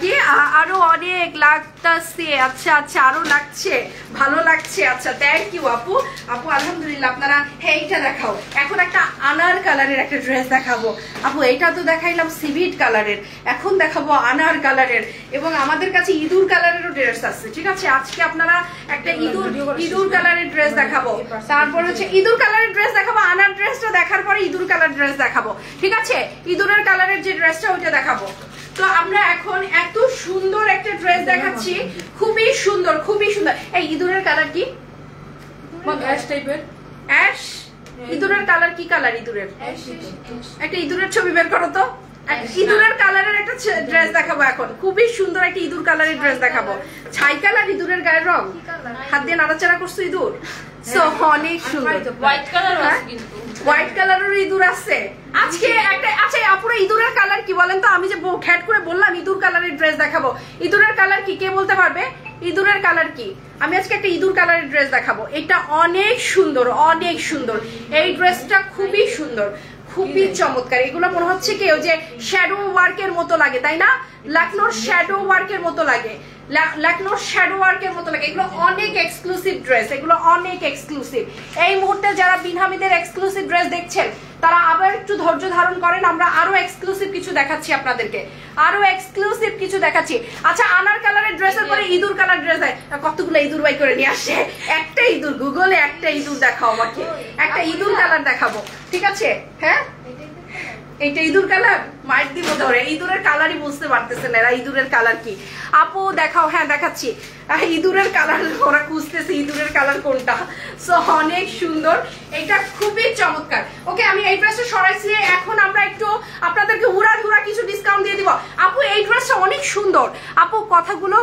A: কি আরো অনেক লাগতেছে। আচ্ছা আচ্ছা আরো লাগছে, ভালো লাগছে। আচ্ছা থ্যাংক ইউ আপু। আপু আলহামদুলিল্লাহ আপনারা। হ্যাঁ এইটা দেখাও, এখন একটা আনার কালারের একটা ড্রেস দেখাবো আপু। এইটা তো দেখাইলাম সিভিট কালারের, এখন দেখাবো আনার কালারের, এবং আমাদের কাছে ইঁদুর কালারেরও ড্রেস আছে। ঠিক আছে, আজকে আপনারা একটা ইঁদুর কালারের ড্রেস দেখাবো, তারপর হচ্ছে ইঁদুর কালারের ড্রেস দেখাবো, আনার ড্রেসটা দেখার পরে ইঁদুর কালার ড্রেস দেখাবো। ঠিক আছে, ইঁদুরের কালারের যে ড্রেসটা ওইটা দেখাবো। তো আমরা এখন এত সুন্দর একটা ড্রেস দেখাচ্ছি, খুবই সুন্দর খুবই সুন্দর। এই ইঁদুরের কালার কি? অ্যাশ টাইপের, অ্যাশ। ইঁদুরের কালার কি কালার? ইঁদুরের একটা ইঁদুরের ছবি বের করো তো। ইঁদুরের কালারের একটা ড্রেস দেখাবো এখন, খুবই সুন্দর একটা ইঁদুর কালারের ড্রেস দেখাবো। ছাই কালার ইঁদুরের গায়ের রং, হাত দিয়ে নাড়াচাড়া করছো ইঁদুর। অনেক সুন্দর হোয়াইট কালার, হোয়াইট কালারের ইঁদুর আছে আজকে একটা। আচ্ছা আপুরা ইঁদুরের কালার কি বলেন তো? আমি যে খ্যাট করে বললাম ইঁদুর কালারের ড্রেস দেখাবো, ইঁদুরের কালার কি কে বলতে পারবে? ইঁদুরের কালার কি? আমি আজকে একটা ইঁদুর কালারের ড্রেস দেখাবো, এটা অনেক সুন্দর অনেক সুন্দর। এই ড্রেসটা খুবই সুন্দর, খুবই চমৎকার। এগুলো মনে হচ্ছে কি ওই যে শ্যাডো ওয়ার্কের মতো লাগে, তাই না? লখনৌর শ্যাডো ওয়ার্কের মতো লাগে, লখনৌর শ্যাডো ওয়ার্কের মতো লাগে। এগুলো অনেক এক্সক্লুসিভ ড্রেস, এগুলো অনেক এক্সক্লুসিভ। এই মুহূর্তে যারা বিনহামিদের এক্সক্লুসিভ ড্রেস দেখছেন তারা আবার একটু ধৈর্য ধারণ করেন, আমরা আরো এক্সক্লুসিভ কিছু দেখাচ্ছি আপনাদেরকে, আরো এক্সক্লুসিভ কিছু দেখাচ্ছি। আচ্ছা আনার কালারের ড্রেসের পরে ইঁদুর কালার ড্রেস দেয়, কতগুলো ইঁদুর বাই করে নিয়ে আসে। একটা ইঁদুর, গুগলে একটা ইঁদুর দেখাও আমাকে, একটা ইঁদুর কালার দেখাবো। ঠিক আছে, হ্যাঁ এইটা ইঁদুর কালার, মাইট দিব ধরে। ইঁদুরের কালারই বুঝতে পারতেছেন এরা ইঁদুরের কালার কি। আপু দেখাও, হ্যাঁ দেখাচ্ছি। ইঁদুরের কালার ওরা খুঁজতেছে ইঁদুরের কালার কোনটা। সো অনেক সুন্দর, এটা খুবই চমৎকার। ওকে আমি এই ড্রেসটা সরাইছি, এখন আমরা একটু আপনাদেরকে হুড়া কিছু ডিসকাউন্ট দিয়ে দিব। আপু এই ড্রেসটা অনেক সুন্দর, আপু কথাগুলো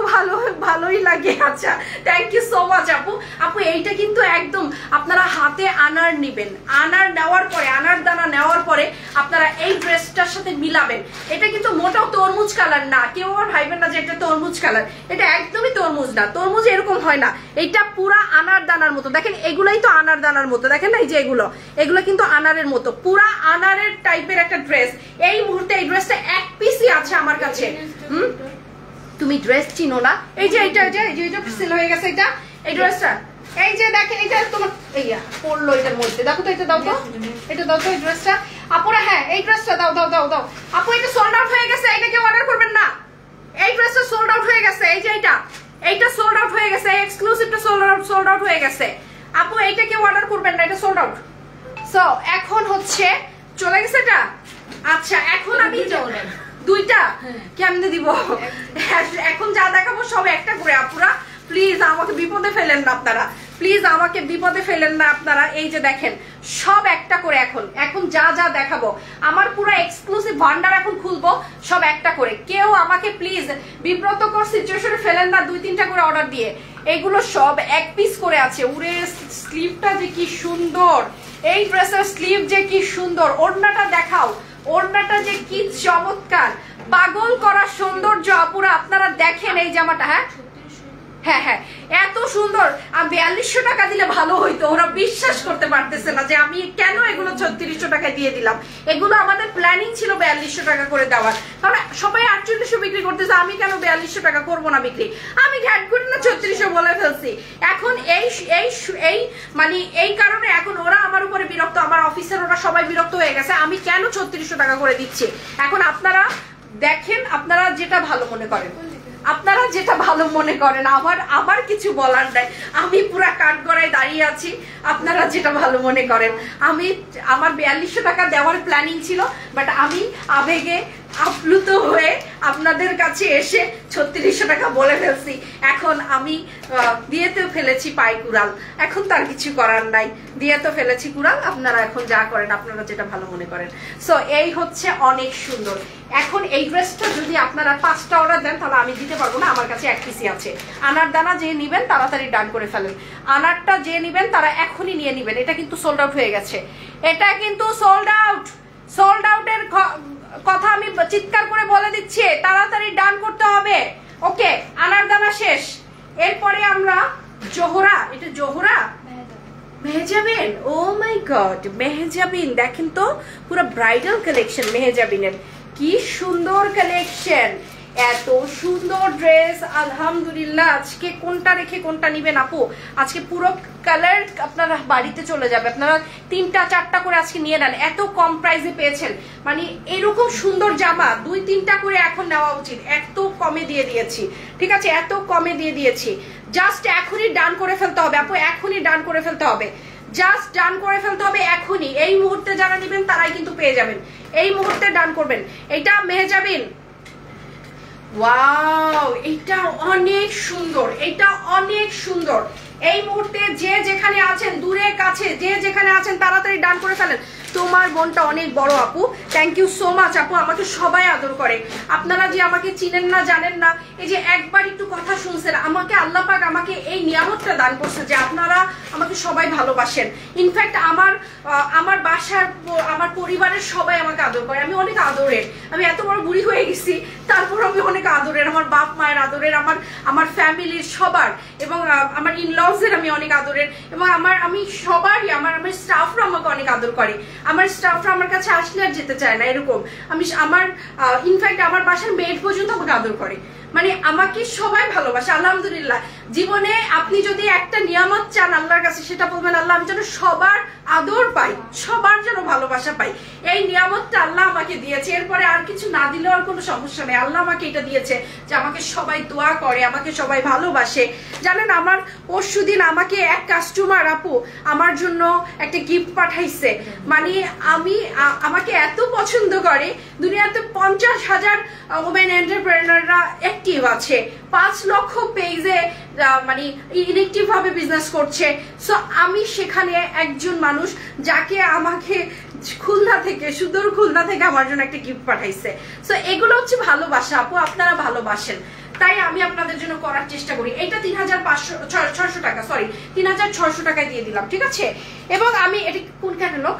A: ভালোই লাগে। আচ্ছা থ্যাংক ইউ সো মাচ আপু। আপু এইটা কিন্তু একদম আপনারা হাতে আনার নিবেন, আনার নেওয়ার পরে, আনার দানা নেওয়ার পরে আপনারা এই ড্রেসটার সাথে মিলাবেন। এটা কিন্তু মোটাও তরমুজ কালার না, কেউ আর ভাইবেন না যে এটা তরমুজ কালার, এটা একদমই তরমুজ না। তরমুজ এরকম হয় না, এটা পুরা আনার দানার মতো। দেখেন এগুলাই তো আনার দানার মতো, দেখেন না এই যে এগুলো কিন্তু আনারের মতো, পুরা আনারের টাইপের একটা ড্রেস। এই মুহূর্তে এই ড্রেসটা এক পিসই আছে আমার কাছে। তুমি ড্রেস চিনো না? এই যে এইটা সেল হয়ে গেছে, এটা এই ড্রেসটা, এই যে দেখেন এটা তোমার এইয়া পড়লো এটার মধ্যে। দেখো তো এটা দাও তো, এটা দাও তো এই ড্রেসটা আপুরা। হ্যাঁ এই ড্রেসটা দাও দাও দাও দাও আপু। এটা সোল্ড আউট হয়ে গেছে, এটা কেউ অর্ডার করবেন না। এই ড্রেসটা সোল্ড আউট হয়ে গেছে, এই যে এইটা সোল্ড আউট হয়ে গেছে, এই এক্সক্লুসিভটা সোল্ড আউট হয়ে গেছে আপু। এইটা কেউ অর্ডার করবেন না, এটা সোল্ড আউট। সো এখন হচ্ছে চলে গেছে এটা। আচ্ছা এখন আমি দুইটা কেমনে দিব? এখন যা দেখাবো সব একটা করে আপুরা, প্লিজ আমাকে বিপদে ফেলেন না আপনারা, প্লিজ আমাকে বিপদে ফেলেন না আপনারা। এই যে দেখেন সব একটা করে, এখন যা যা দেখাবো আমার পুরো এক্সক্লুসিভ ভান্ডার এখন খুলবো সব একটা করে। কেউ আমাকে প্লিজ বিব্রতকর সিচুয়েশনে ফেলেন না 2-3টা করে অর্ডার দিয়ে। এগুলো সব এক পিস করে আছে। উরে স্লিভটা যে কি সুন্দর, এই ড্রেসের স্লিভ যে কি সুন্দর, ওড়নাটা দেখাও, ওড়নাটা যে কি চমৎকার, পাগল করা সৌন্দর্য আপুরা। আপনারা দেখেন এই জামাটা, হ্যাঁ হ্যাঁ এত সুন্দর। 4200 টাকা দিলে ভালো হইতো, ওরা বিশ্বাস করতে পারতেছে না যে আমি কেন এগুলো 3600 টাকা দিয়ে দিলাম। এগুলো আমাদের প্ল্যানিং ছিল 4200 টাকা করে দেওয়ার, কারণ সবাই 4800 বিক্রি করতেছে, আমি কেন 4200 টাকা করবো না বিক্রি। আমি ঘ্যাট করে না 3600 বলে ফেলছি। এখন এই মানে এই কারণে এখন ওরা আমার উপরে বিরক্ত, আমার অফিসের ওরা সবাই বিরক্ত হয়ে গেছে আমি কেন 3600 টাকা করে দিচ্ছি। এখন আপনারা দেখেন, আপনারা যেটা ভালো মনে করেন, আপনারা যেটা ভালো মনে করেন, আমার কিছু বলার নাই। আমি পুরা কাঠগড়ায় দাঁড়িয়ে আছি, আপনারা যেটা ভালো মনে করেন। আমার 4200 টাকা দেওয়ার প্ল্যানিং ছিল, বাট আমি আবেগে আপ্লুত হয়ে আপনাদের কাছে এসে 3600 টাকা বলে ফেলছি, এখন আমি দিয়েতেও ফেলেছি পাই কুড়াল, এখন তার কিছু করার নাই, দিয়ে তো ফেলেছি কুড়াল, আপনারা এখন যা করেন আপনারা যেটা ভালো মনে করেন। সো এই হচ্ছে অনেক সুন্দর। এখন এই ড্রেসটা যদি আপনারা 5টা অর্ডার দেন তাহলে আমি দিতে পারবো না, আমার কাছে 1 পিসই আছে। আনার দানা যে নিবেন তাড়াতাড়ি ডান করে ফেলেন, আনারটা যে নিবেন তারা এখনই নিয়ে নিবেন। এটা কিন্তু সোল্ড আউট হয়ে গেছে, এটা কিন্তু সোল্ড আউট। সোল্ড আউটের কথা আমি চিৎকার করে বলে দিচ্ছি, তাড়াতাড়ি ডান করতে হবে। ওকে, আনার দানা শেষ। এরপরে আমরা জোহরা, এটা জোহরা মেহজাবিন, ও মাই গড মেহজাবিন, দেখেন তো পুরো ব্রাইডাল কালেকশন মেহজাবিনের, কি সুন্দর কালেকশন, এত সুন্দর ড্রেস। আলহামদুলিল্লাহ, আজকে কোনটা রেখে কোনটা নিবেন আপু, আজকে পুরো কালার আপনারা বাড়িতে চলে যাবে। আপনারা 3টা 4টা করে আজকে নিয়ে নেন, এত কম প্রাইসে পেয়েছেন। মানে এরকম সুন্দর জামা 2-3টা করে এখন নেওয়া উচিত, এত কমে দিয়ে দিয়েছি। ঠিক আছে, এত কমে দিয়ে দিয়েছি। জাস্ট এখনই ডান করে ফেলতে হবে আপু, এখনই ডান করে ফেলতে হবে, জাস্ট ডান করে ফেলতে হবে এখনই। এই মুহূর্তে যারা নেবেন তারাই কিন্তু পেয়ে যাবেন, এই মুহূর্তে ডান করবেন। এটা মেহজাবিন, ওয়াও এটা অনেক সুন্দর, এটা অনেক সুন্দর। এই মুহূর্তে যে যেখানে আছেন, দূরে কাছে যে যেখানে আছেন তাড়াতাড়ি ডান করে ফেলেন। তোমার বোনটা অনেক বড় আপু, থ্যাংক ইউ সো মাচ আপু, আমাকে সবাই আদর করে। আপনারা যে আমাকে চিনেন না জানেন না, এই যে একবার একটু কথা শুনছেন, আমাকে আল্লাহ পাক আমাকে এই নিয়ামতটা দান করছে যে আপনারা আমাকে সবাই ভালোবাসেন। ইনফ্যাক্ট আমার বাসার আমার পরিবারের সবাই আমাকে আদর করে, আমি অনেক আদরের। আমি এত বড় বুড়ি হয়ে গেছি তারপর আমি অনেক আদরের, আমার বাপ মায়ের আদরের, আমার ফ্যামিলির সবার, এবং আমার ইনলজের আমি অনেক আদরের, এবং আমি সবারই, আমার স্টাফরা আমাকে অনেক আদর করে। আমার স্টাফরা আমার কাছে আসলে আর যেতে চায় না, এরকম। আমার ইনফ্যাক্ট আমার বাসার মেড পর্যন্ত আমাকে আদর করে, মানে আমাকে সবাই ভালোবাসে আলহামদুলিল্লাহ। জীবনে আপনি যদি একটা নিয়ামত চান আল্লাহর কাছে, সেটা বলবেন আল্লাহ আমি যেন সবার আদর পাই, সবার যেন ভালোবাসা পাই। এই নিয়ামতটা আল্লাহ আমাকে দিয়েছে, এরপরে আর কিছু না দিলেও আর কোনো সমস্যা নেই। আল্লাহ আমাকে এটা দিয়েছে যে আমাকে সবাই দোয়া করে, আমাকে সবাই ভালোবাসে। জানেন, আমার পরশুদিন আমাকে এক কাস্টমার আপু আমার জন্য একটা গিফট পাঠাইছে। মানে আমাকে এত পছন্দ করে, দুনিয়াতে 50,000 ওমেন এন্টারপ্রেনাররা অ্যাক্টিভ আছে, 5 লক্ষ পেজে মানে ইনঅ্যাক্টিভ ভাবে বিজনেস করছে। সো আমি সেখানে একজন মানুষ যাকে আমাকে খুলনা থেকে, সুদূর খুলনা থেকে আমার জন্য একটা গিফট পাঠাইছে। সো এগুলো হচ্ছে ভালোবাসা আপু, আপনারা ভালোবাসেন, তাই আমি আপনাদের জন্য করার চেষ্টা করি। এটা 3,600 টাকা, সরি 3,600 টাকায় দিয়ে দিলাম, ঠিক আছে। এবং আমি এটা কোন ক্যাটালগ,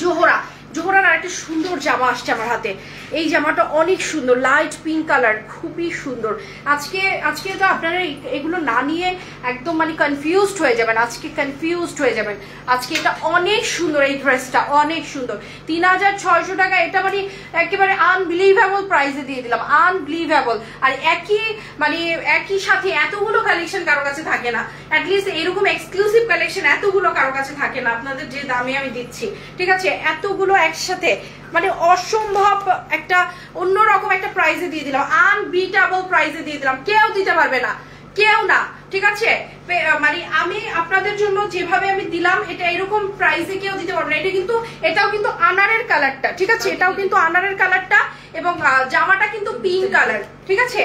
A: জোহরা, জোহরার আরেকটা সুন্দর জামা আসছে আমার হাতে। এই জামাটা অনেক সুন্দর, লাইট পিঙ্ক কালার, খুবই সুন্দর। আজকে তো আপনারা এগুলো না নিয়ে একদম মানে কনফিউজড হয়ে যাবেন, আজকে কনফিউজড হয়ে যাবেন। আজকে এটা অনেক সুন্দর, এই ড্রেসটা অনেক সুন্দর। 3,600 টাকা, এটা মানে একেবারে আনবিলিভেবল প্রাইসে দিয়ে দিলাম, আনবিলিভেবল। আর একই সাথে এতগুলো কালেকশন কারো কাছে থাকে না, অ্যাটলিস্ট এরকম এক্সক্লুসিভ কালেকশন এতগুলো কারো কাছে থাকে না আপনাদের যে দামে আমি দিচ্ছি, ঠিক আছে। এতগুলো একসাথে মানে অসম্ভব একটা অন্যরকম একটা প্রাইজে দিয়ে দিলাম, আনবিটেবল প্রাইজে দিয়ে দিলাম, কেউ দিতে পারবে না, কেউ না, ঠিক আছে। মানে আমি আপনাদের জন্য যেভাবে আমি দিলাম, এটা এরকম প্রাইসে কেউ দিতে পারবে না। এটাও কিন্তু আনারের কালারটা, ঠিক আছে, এটাও কিন্তু আনারের কালারটা, এবং জামাটা কিন্তু পিঙ্ক কালার, ঠিক আছে।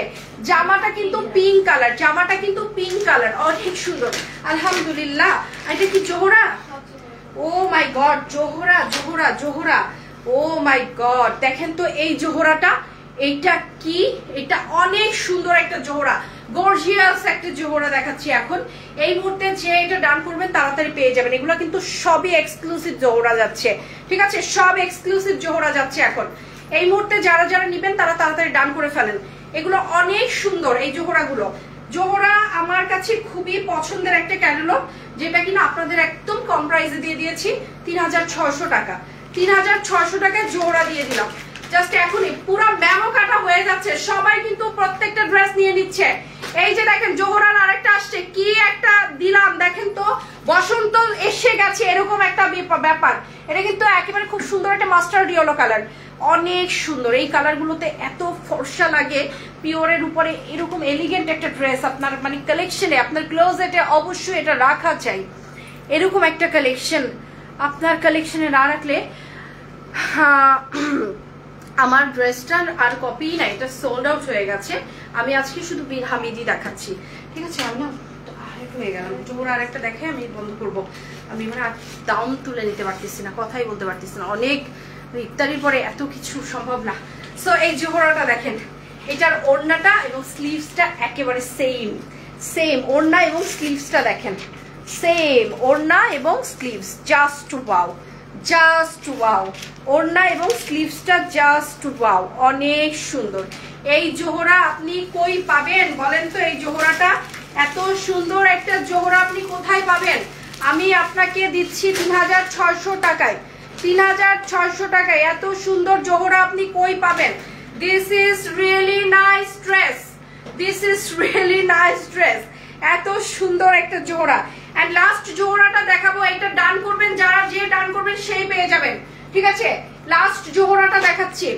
A: জামাটা কিন্তু পিঙ্ক কালার, জামাটা কিন্তু পিঙ্ক কালার, অনেক সুন্দর আলহামদুলিল্লাহ। এটা কি জোহরা? ও মাই গড, জোহরা জোহরা জোহরা, ও মাই গড, দেখেন তো এই জোহরাটা, এইটা কি, এটা অনেক সুন্দর একটা জোহরা, গর্জিয়াস একটা জোহরা দেখাচ্ছি এখন। এই মুহূর্তে যে এটা ডান করবেন তাড়াতাড়ি পেয়ে যাবেন। এগুলো কিন্তু সবই এক্সক্লুসিভ জোহরা যাচ্ছে, ঠিক আছে, সব এক্সক্লুসিভ জোহরা যাচ্ছে এখন। এই মুহূর্তে যারা যারা নিবেন তারা তাড়াতাড়ি ডান করে ফেলেন। এগুলো অনেক সুন্দর, এই জোহরাগুলো। জোহরা আমার কাছে খুবই পছন্দের একটা ক্যাটালগ, যেটা কিনা আপনাদের একদম কম প্রাইসে দিয়ে দিয়েছি, 3,600 টাকা। 3,600 টাকায় জোহরা দিয়ে দিলাম। জাস্ট এখনই পুরো মেমো কাটা হয়ে যাচ্ছে, সবাই কিন্তু প্রত্যেকটা ড্রেস নিয়ে নিচ্ছে। এই যে দেখেন জোহরার আরেকটা আসছে, কি একটা দিলাম দেখেন তো, বসন্ত এসে গেছে এরকম একটা ব্যাপার। এটা কিন্তু একেবারে খুব সুন্দর একটা মাস্টার্ড ইয়েলো কালার, অনেক সুন্দর। এই কালারগুলোতে এত ফর্সা লাগে, পিওরের উপরে এরকম এলিগেন্ট একটা ড্রেস আপনার মানে কালেকশনে, আপনার ক্লোজেটে অবশ্যই এটা রাখা চাই। এরকম একটা কালেকশন আপনার কালেকশনে না রাখলে আমার ড্রেসটার আর কপি না, এটা সোল্ড আউট হয়ে গেছে। আমি আজকে শুধু বীর হামিদি দেখাচ্ছি, ঠিক আছে? আমি না আরেকটু হয়ে গেলাম, জোহরা আর একটা দেখে আমি বন্ধ করবো। আমি মানে আর দাম তুলে নিতে পারতেছি না, কথাই বলতে পারতেছি না, অনেক ইফতারির পরে এত কিছু সম্ভব না। সো এই জোহরাটা দেখেন, এটার ওড়নাটা এবং স্লিভসটা একেবারে সেম সেম। ওড়না এবং স্লিভসটা দেখেন সেম, ওড়না এবং sleeves just wow, just wow. ওড়না এবং স্লিভসটা জাস্ট ওয়াও, অনেক সুন্দর। এই জোহরা আপনি কই পাবেন বলেন তো? এই জোহরাটা, এত সুন্দর একটা জোহরা আপনি কোথায় পাবেন? আমি আপনাকে দিচ্ছি 3600 টাকায়, 3600 টাকায় এত সুন্দর জোহরা আপনি কই পাবেন? This is really nice dress, this is really nice dress. এত সুন্দর একটা জোহরা। এন্ড লাস্ট জোহরাটা দেখাবো, এটা ডান করবেন, যারা যে ডান করবেন সেই পেয়ে যাবেন, ঠিক আছে? লাস্ট জোহরাটা দেখাচ্ছি,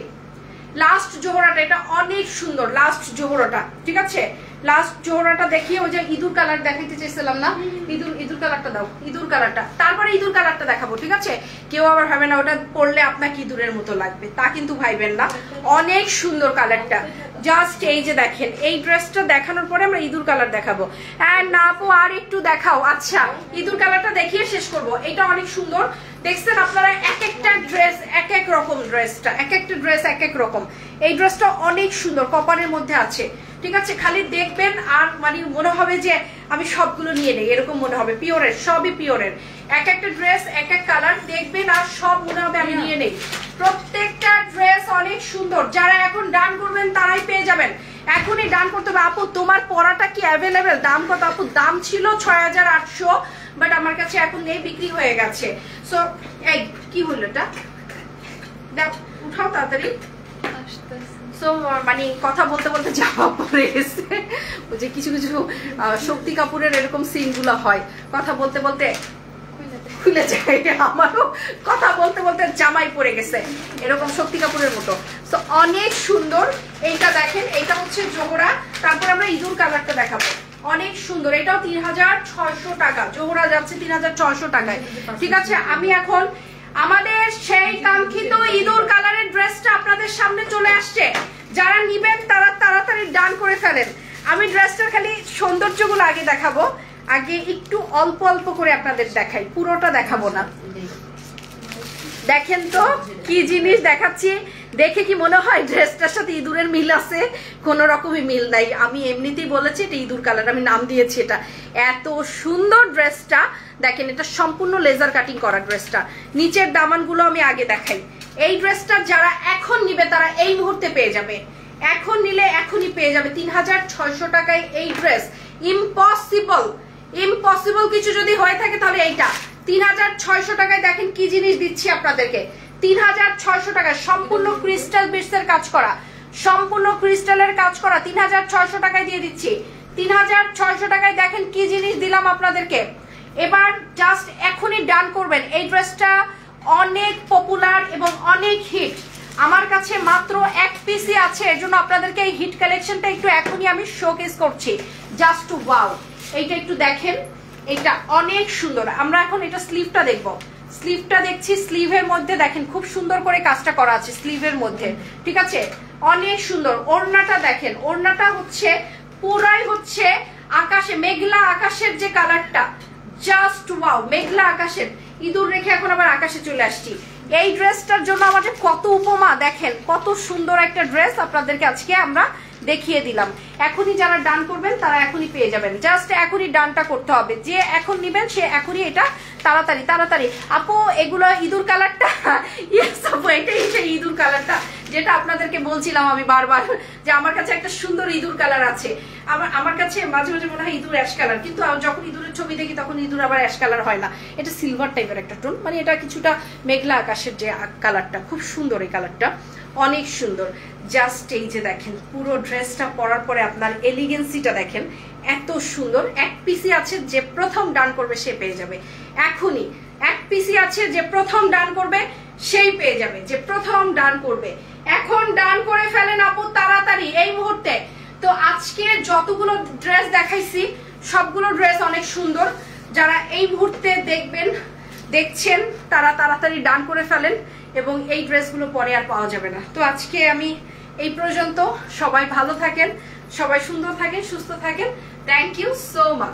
A: লাস্ট জোহরাটা, এটা অনেক সুন্দর লাস্ট জোহরাটা, ঠিক আছে? লাস্ট জোহরাটা দেখিয়ে, ওই যে ইঁদুর কালার দেখাইতে চাইছিলাম না, ইঁদুর কালারটা দাও, ইঁদুর কালারটা, তারপরে ইঁদুর কালারটা দেখাবো, ঠিক আছে? কেউ আবার ভাবে না ওটা পরলে আপনাকে ইঁদুরের মতো লাগবে, তা কিন্তু ভাইবেন না, অনেক সুন্দর কালারটা। জাস্ট এই যে দেখেন, এই ড্রেসটা দেখানোর পরে আমরা ইঁদুর কালার দেখাবো। এন্ড না আপু আর একটু দেখাও। আচ্ছা, ইঁদুর কালারটা দেখিয়ে শেষ করবো। এটা অনেক সুন্দর, দেখছেন আপনারা? এক একটা ড্রেস এক এক রকম, ড্রেসটা এক একটা ড্রেস এক এক রকম। এই ড্রেসটা অনেক সুন্দর, কপারের মধ্যে আছে, ঠিক আছে? খালি দেখবেন আর মানে মনে হবে যে আমি সবগুলো নিয়ে নেই, এরকম মনে হবে। পিওরের, সবই পিওরের, এক একটা ড্রেস এক এক কালার, দেখবেন আর সব মনে হবে আমি নিয়ে নেই। প্রত্যেকটা ড্রেস অনেক সুন্দর। যারা এখন ডান করবেন তারাই পেয়ে যাবেন, এখনই ডান করতে হবে। আপু তোমার পরাটা কি অ্যাভেলেবেল? দাম কত আপু? দাম ছিল 6800, বাট আমার কাছে এখন নেই, বিক্রি হয়ে গেছে। সো এই কি হলো এটা, দেখ উঠাও তাড়াতাড়ি। সো মানে কথা বলতে বলতে জামা পরে গেছে, ওই যে কিছু কিছু শক্তি কাপুরের এরকম সিন গুলো হয়, কথা বলতে বলতে খুলে যায়। আমারও কথা বলতে বলতে জামাই পরে গেছে এরকম শক্তি কাপুরের মতো। তো অনেক সুন্দর। এইটা দেখেন, এইটা হচ্ছে জোহরা। তারপর আমরা ইঁদুর কালারটা দেখাবো, অনেক সুন্দর। এটাও 3600 টাকা, জোহরা যাচ্ছে 3600 টাকায়, ঠিক আছে? আমি এখন আমাদের সেই কাঙ্ক্ষিত ইঁদুর কালারের ড্রেসটা আপনাদের সামনে চলে আসছে। যারা নিবেন তারা তাড়াতাড়ি ডান করে ফেলেন। আমি ড্রেসটার খালি সৌন্দর্যগুলো আগে দেখাবো, আগে একটু অল্প অল্প করে আপনাদের দেখাই, পুরোটা দেখাবো না। দেখেন তো কি জিনিস দেখাচ্ছি, দেখে কি মনে হয় ড্রেসটার সাথে ইঁদুরের মিল আছে? কোনো রকমই মিল নাই। আমি এমনিতেই বলেছি এটা ইঁদুর কালার, আমি নাম দিয়েছি এটা। এত সুন্দর ড্রেসটা দেখেন, এটা সম্পূর্ণ লেজার কাটিং করা ড্রেসটা। নিচের দামানগুলো আমি আগে দেখাই। এই ড্রেসটা যারা এখন নিবে তারা এই মুহূর্তে পেয়ে যাবে, এখন নিলে এখনই পেয়ে যাবে 3600 টাকায় এই ড্রেস। ইম্পসিবল, ইম্পসিবল কিছু যদি হয়ে থাকে তাহলে এইটা 3600 টাকায়। দেখেন কি জিনিস দিচ্ছি আপনাদেরকে, 3600 টাকায় সম্পূর্ণ ক্রিস্টাল বিটসের কাজ করা, সম্পূর্ণ ক্রিস্টালের কাজ করা 3600 টাকায় দিয়ে দিচ্ছি। 3600 টাকায় দেখেন কি জিনিস দিলাম আপনাদেরকে। এবার জাস্ট এখনই ডান করবেন। এই ড্রেসটা অনেক পপুলার এবং অনেক হিট, আমার কাছে মাত্র এক পিসই আছে, এর জন্য আপনাদেরকে এই হিট কালেকশনটা একটু এখনই আমি শোকেস করছি। জাস্ট ওয়াও, এইটা একটু দেখেন, এটা অনেক সুন্দর। আমরা এখন এটা স্লিভটা দেখব, স্লিভটা দেখছি। স্লিভের মধ্যে দেখেন খুব সুন্দর করে কাজটা করা আছে স্লিভের মধ্যে, ঠিক আছে? অনেক সুন্দর। ওড়নাটা দেখেন, ওড়নাটা হচ্ছে পুরাই হচ্ছে আকাশে, মেঘলা আকাশের যে কালারটা, জাস্ট ওয়াও, মেঘলা আকাশের। ইঁদুর রেখে এখন আবার আকাশে চলে আসছি। এই ড্রেসটার জন্য আমাদের কত উপমা, দেখেন কত সুন্দর একটা ড্রেস আপনাদেরকে আজকে আমরা দেখিয়ে দিলাম। এখনই যারা ডান করবেন তারা এখনই পেয়ে যাবেন, জাস্ট এখনই ডানটা করতে হবে। যে এখন নিবেন সে এখনই এটা তাড়াতাড়ি তাড়াতাড়ি। আপু এগুলো ইঁদুর কালারটা, ইয়েস আপু এটাই সেই ইঁদুর কালারটা যেটা আপনাদেরকে বলছিলাম আমি বারবার, যে আমার কাছে একটা সুন্দর ইঁদুর কালার আছে। আমার কাছে মাঝে মাঝে মনে হয় ইঁদুর অ্যাশ কালার, কিন্তু যখন ইঁদুরের ছবি দেখি তখন ইঁদুর আবার অ্যাশ কালার হয় না, এটা সিলভার টাইপের একটা টোন, মানে এটা কিছুটা মেঘলা আকাশের যে কালারটা, খুব সুন্দর এই কালারটা, অনেক সুন্দর। জাস্ট এই যে দেখেন পুরো ড্রেসটা পরার পরে আপনার এলিগেন্সিটা দেখেন, এত সুন্দর। এক পিসি আছে, যে প্রথম ডান করবে সে পেয়ে যাবে এখনই। এক পিসি আছে, যে প্রথম ডান করবে সেই পেয়ে যাবে, যে প্রথম ডান করবে। এখন ডান করে ফেলেন আপু তাড়াতাড়ি এই মুহূর্তে। তো আজকে যতগুলো ড্রেস দেখাইছি সবগুলো ড্রেস অনেক সুন্দর। যারা এই মুহূর্তে দেখছেন তারা তাড়াতাড়ি ডান করে ফেলেন। এবং এই ড্রেসগুলো পরে আর পাওয়া যাবে না। তো আজকে আমি এই পর্যন্ত। সবাই ভালো থাকেন, সবাই সুন্দর থাকেন, সুস্থ থাকেন। Thank you so much.